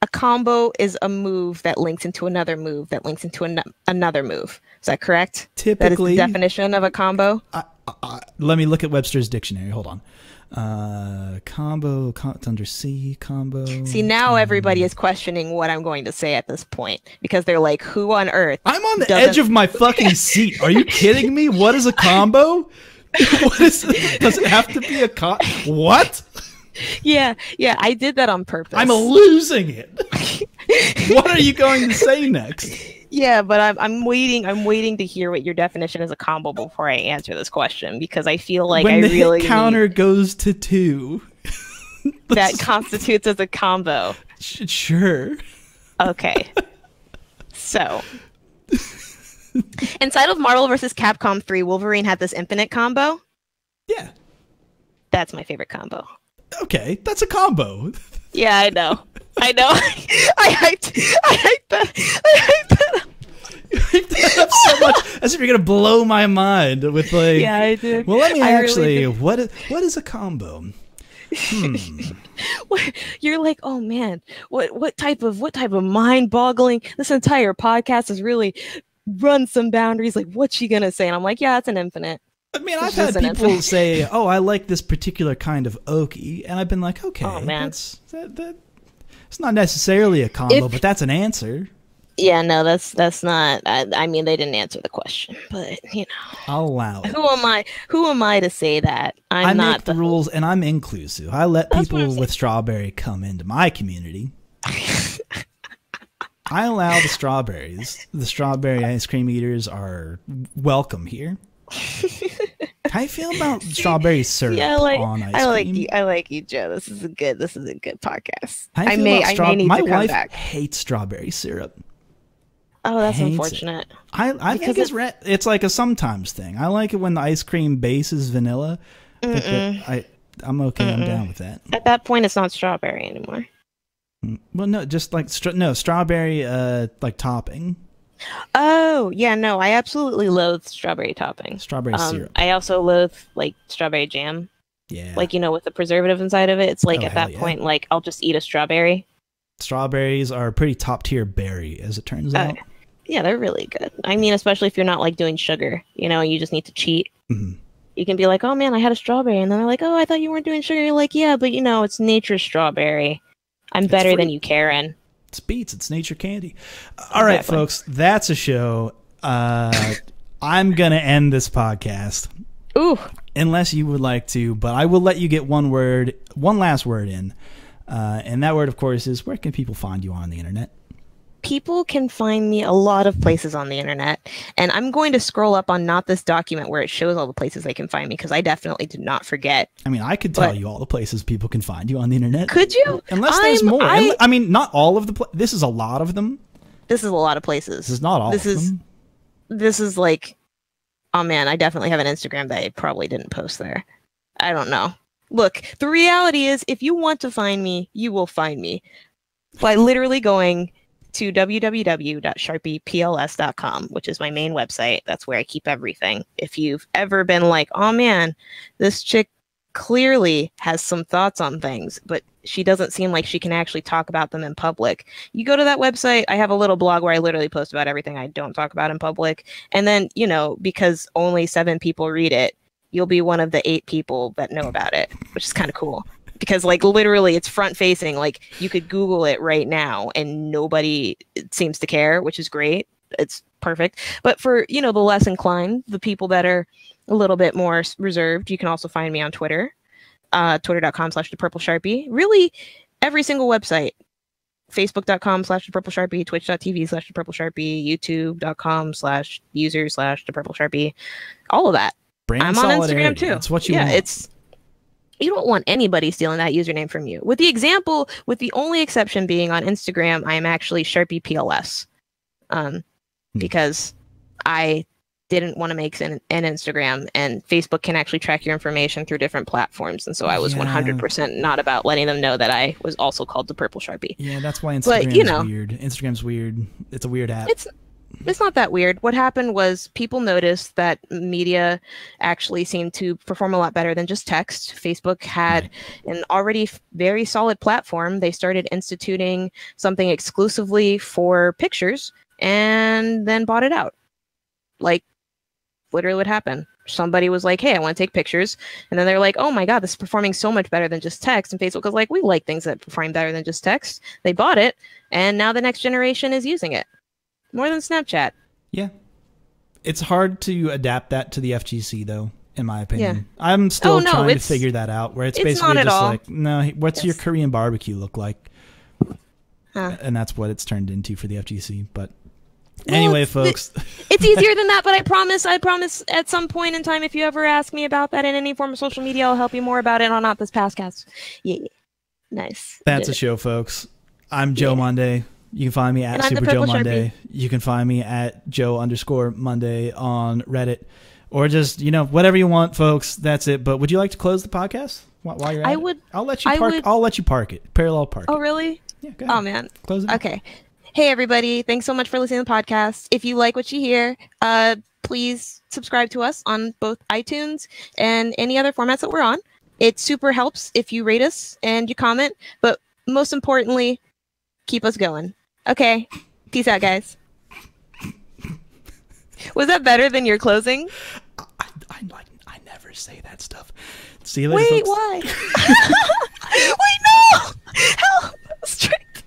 A combo is a move that links into another move that links into another move. Is that correct? Typically. That is the definition of a combo? Let me look at Webster's dictionary. Hold on. Combo, it's under C, combo. See, now everybody is questioning what I'm going to say at this point because they're like, who on earth? I'm on the edge of my fucking seat. Are you kidding me? What is a combo? Does it have to be a what? Yeah, I did that on purpose. I'm losing it. What are you going to say next? Yeah, but I'm waiting to hear what your definition is a combo before I answer this question, because I feel like when the hit counter goes to 2, that constitutes as a combo. Sure. Okay. So, inside of Marvel vs. Capcom 3, Wolverine had this infinite combo. Yeah. That's my favorite combo. Okay, that's a combo. Yeah, I know. I hyped that. You hyped that up so much, as if you're gonna blow my mind with like. Yeah, I did. Well, let me actually. Really what is a combo? You're like, oh man, what type of mind-boggling? This entire podcast has really run some boundaries. Like, what's she gonna say? And I'm like, yeah, it's an infinite. I mean, I've had people say, "Oh, I like this particular kind of oki," and I've been like, "Okay, oh, man. It's not necessarily a combo, but that's an answer." Yeah, no, that's not. I mean, they didn't answer the question, but you know, I'll allow it. Who am I to say that? I make the rules, and I'm inclusive. I let people with strawberry come into my community. I allow the strawberries. The strawberry ice cream eaters are welcome here. How do you feel about strawberry syrup on ice cream? I like you, Joe. This is a good podcast. I may need my wife hates strawberry syrup. Oh, that's unfortunate. I think it's like a sometimes thing. I like it when the ice cream base is vanilla. I'm okay. I'm down with that. At that point, it's not strawberry anymore. Well, no, just like strawberry like topping. Oh, yeah, no, I absolutely loathe strawberry topping. Strawberry syrup. I also loathe, like, strawberry jam. Yeah. Like, you know, with the preservative inside of it. It's like, at that point, like, I'll just eat a strawberry. Strawberries are a pretty top-tier berry, as it turns out. Yeah, they're really good. I mean, especially if you're not, like, doing sugar. You know, you just need to cheat. Mm-hmm. You can be like, oh, man, I had a strawberry. And then they're like, oh, I thought you weren't doing sugar. You're like, yeah, but, you know, it's nature's strawberry. I'm better than you, Karen. It's beets. It's nature candy. All right, folks, that's a show. I'm going to end this podcast. Ooh. Unless you would like to, but I will let you get one last word in. And that word, of course, is, where can people find you on the internet? people can find me a lot of places on the internet, and I'm going to scroll up on not this document where it shows all the places they can find me, because I definitely did not forget. I mean, I could tell you all the places people can find you on the internet. Could you? Unless there's more. I mean, not all of the this is a lot of them. This is a lot of places. This is not all of them. This is like, oh man, I definitely have an Instagram that I probably didn't post there. I don't know. Look, the reality is, if you want to find me, you will find me by literally going to www.sharpiepls.com, which is my main website. That's where I keep everything. If you've ever been like, oh man, this chick clearly has some thoughts on things, but she doesn't seem like she can actually talk about them in public, you go to that website. I have a little blog where I literally post about everything I don't talk about in public. And then, you know, because only 7 people read it, you'll be one of the 8 people that know about it, which is kind of cool. Because, like, literally it's front facing. Like, you could Google it right now and nobody seems to care, which is great. It's perfect. But for, you know, the less inclined, the people that are a little bit more reserved, you can also find me on Twitter, twitter.com/DaPurpleSharpie. Really, every single website. Facebook.com/DaPurpleSharpie, Twitch.tv/DaPurpleSharpie, YouTube.com/user/DaPurpleSharpie. All of that. Brand I'm on Instagram too. That's what you want. You don't want anybody stealing that username from you. With the only exception being on Instagram, I am actually Sharpie PLS, because I didn't want to make an Instagram, and Facebook can actually track your information through different platforms, and so I was 100% not about letting them know that I was also called DaPurpleSharpie. Yeah, that's why Instagram is weird. Instagram's weird. It's a weird app. It's not that weird. What happened was people noticed that media actually seemed to perform a lot better than just text. Facebook had an already very solid platform. They started instituting something exclusively for pictures and then bought it out. Like, literally what happened. Somebody was like, hey, I want to take pictures. And then they're like, oh my God, this is performing so much better than just text. And Facebook was like, we like things that perform better than just text. They bought it. And now the next generation is using it. More than Snapchat. Yeah. It's hard to adapt that to the FGC, though, in my opinion. Yeah. I'm still trying to figure that out, where it's basically just like, no, what's your Korean barbecue look like? And that's what it's turned into for the FGC. But anyway, folks. It's easier than that, but I promise at some point in time, if you ever ask me about that in any form of social media, I'll help you more about it on Not This Pastcast. Yeah. Nice. That's a show, folks. I'm Joe Monday. You can find me at Super Joe Monday. You can find me at Joe_Monday on Reddit, or just, you know, whatever you want, folks. That's it. But would you like to close the podcast while you're at it? I'll let you park. I'll let you park it. Parallel park. Oh, really? Yeah. Go ahead. Oh man. Close it. Okay. Hey everybody! Thanks so much for listening to the podcast. If you like what you hear, please subscribe to us on both iTunes and any other formats that we're on. It super helps if you rate us and you comment. But most importantly, keep us going. Okay. Peace out, guys. Was that better than your closing? I never say that stuff. See you later. Wait, folks. why? Wait, no! Help! Straight.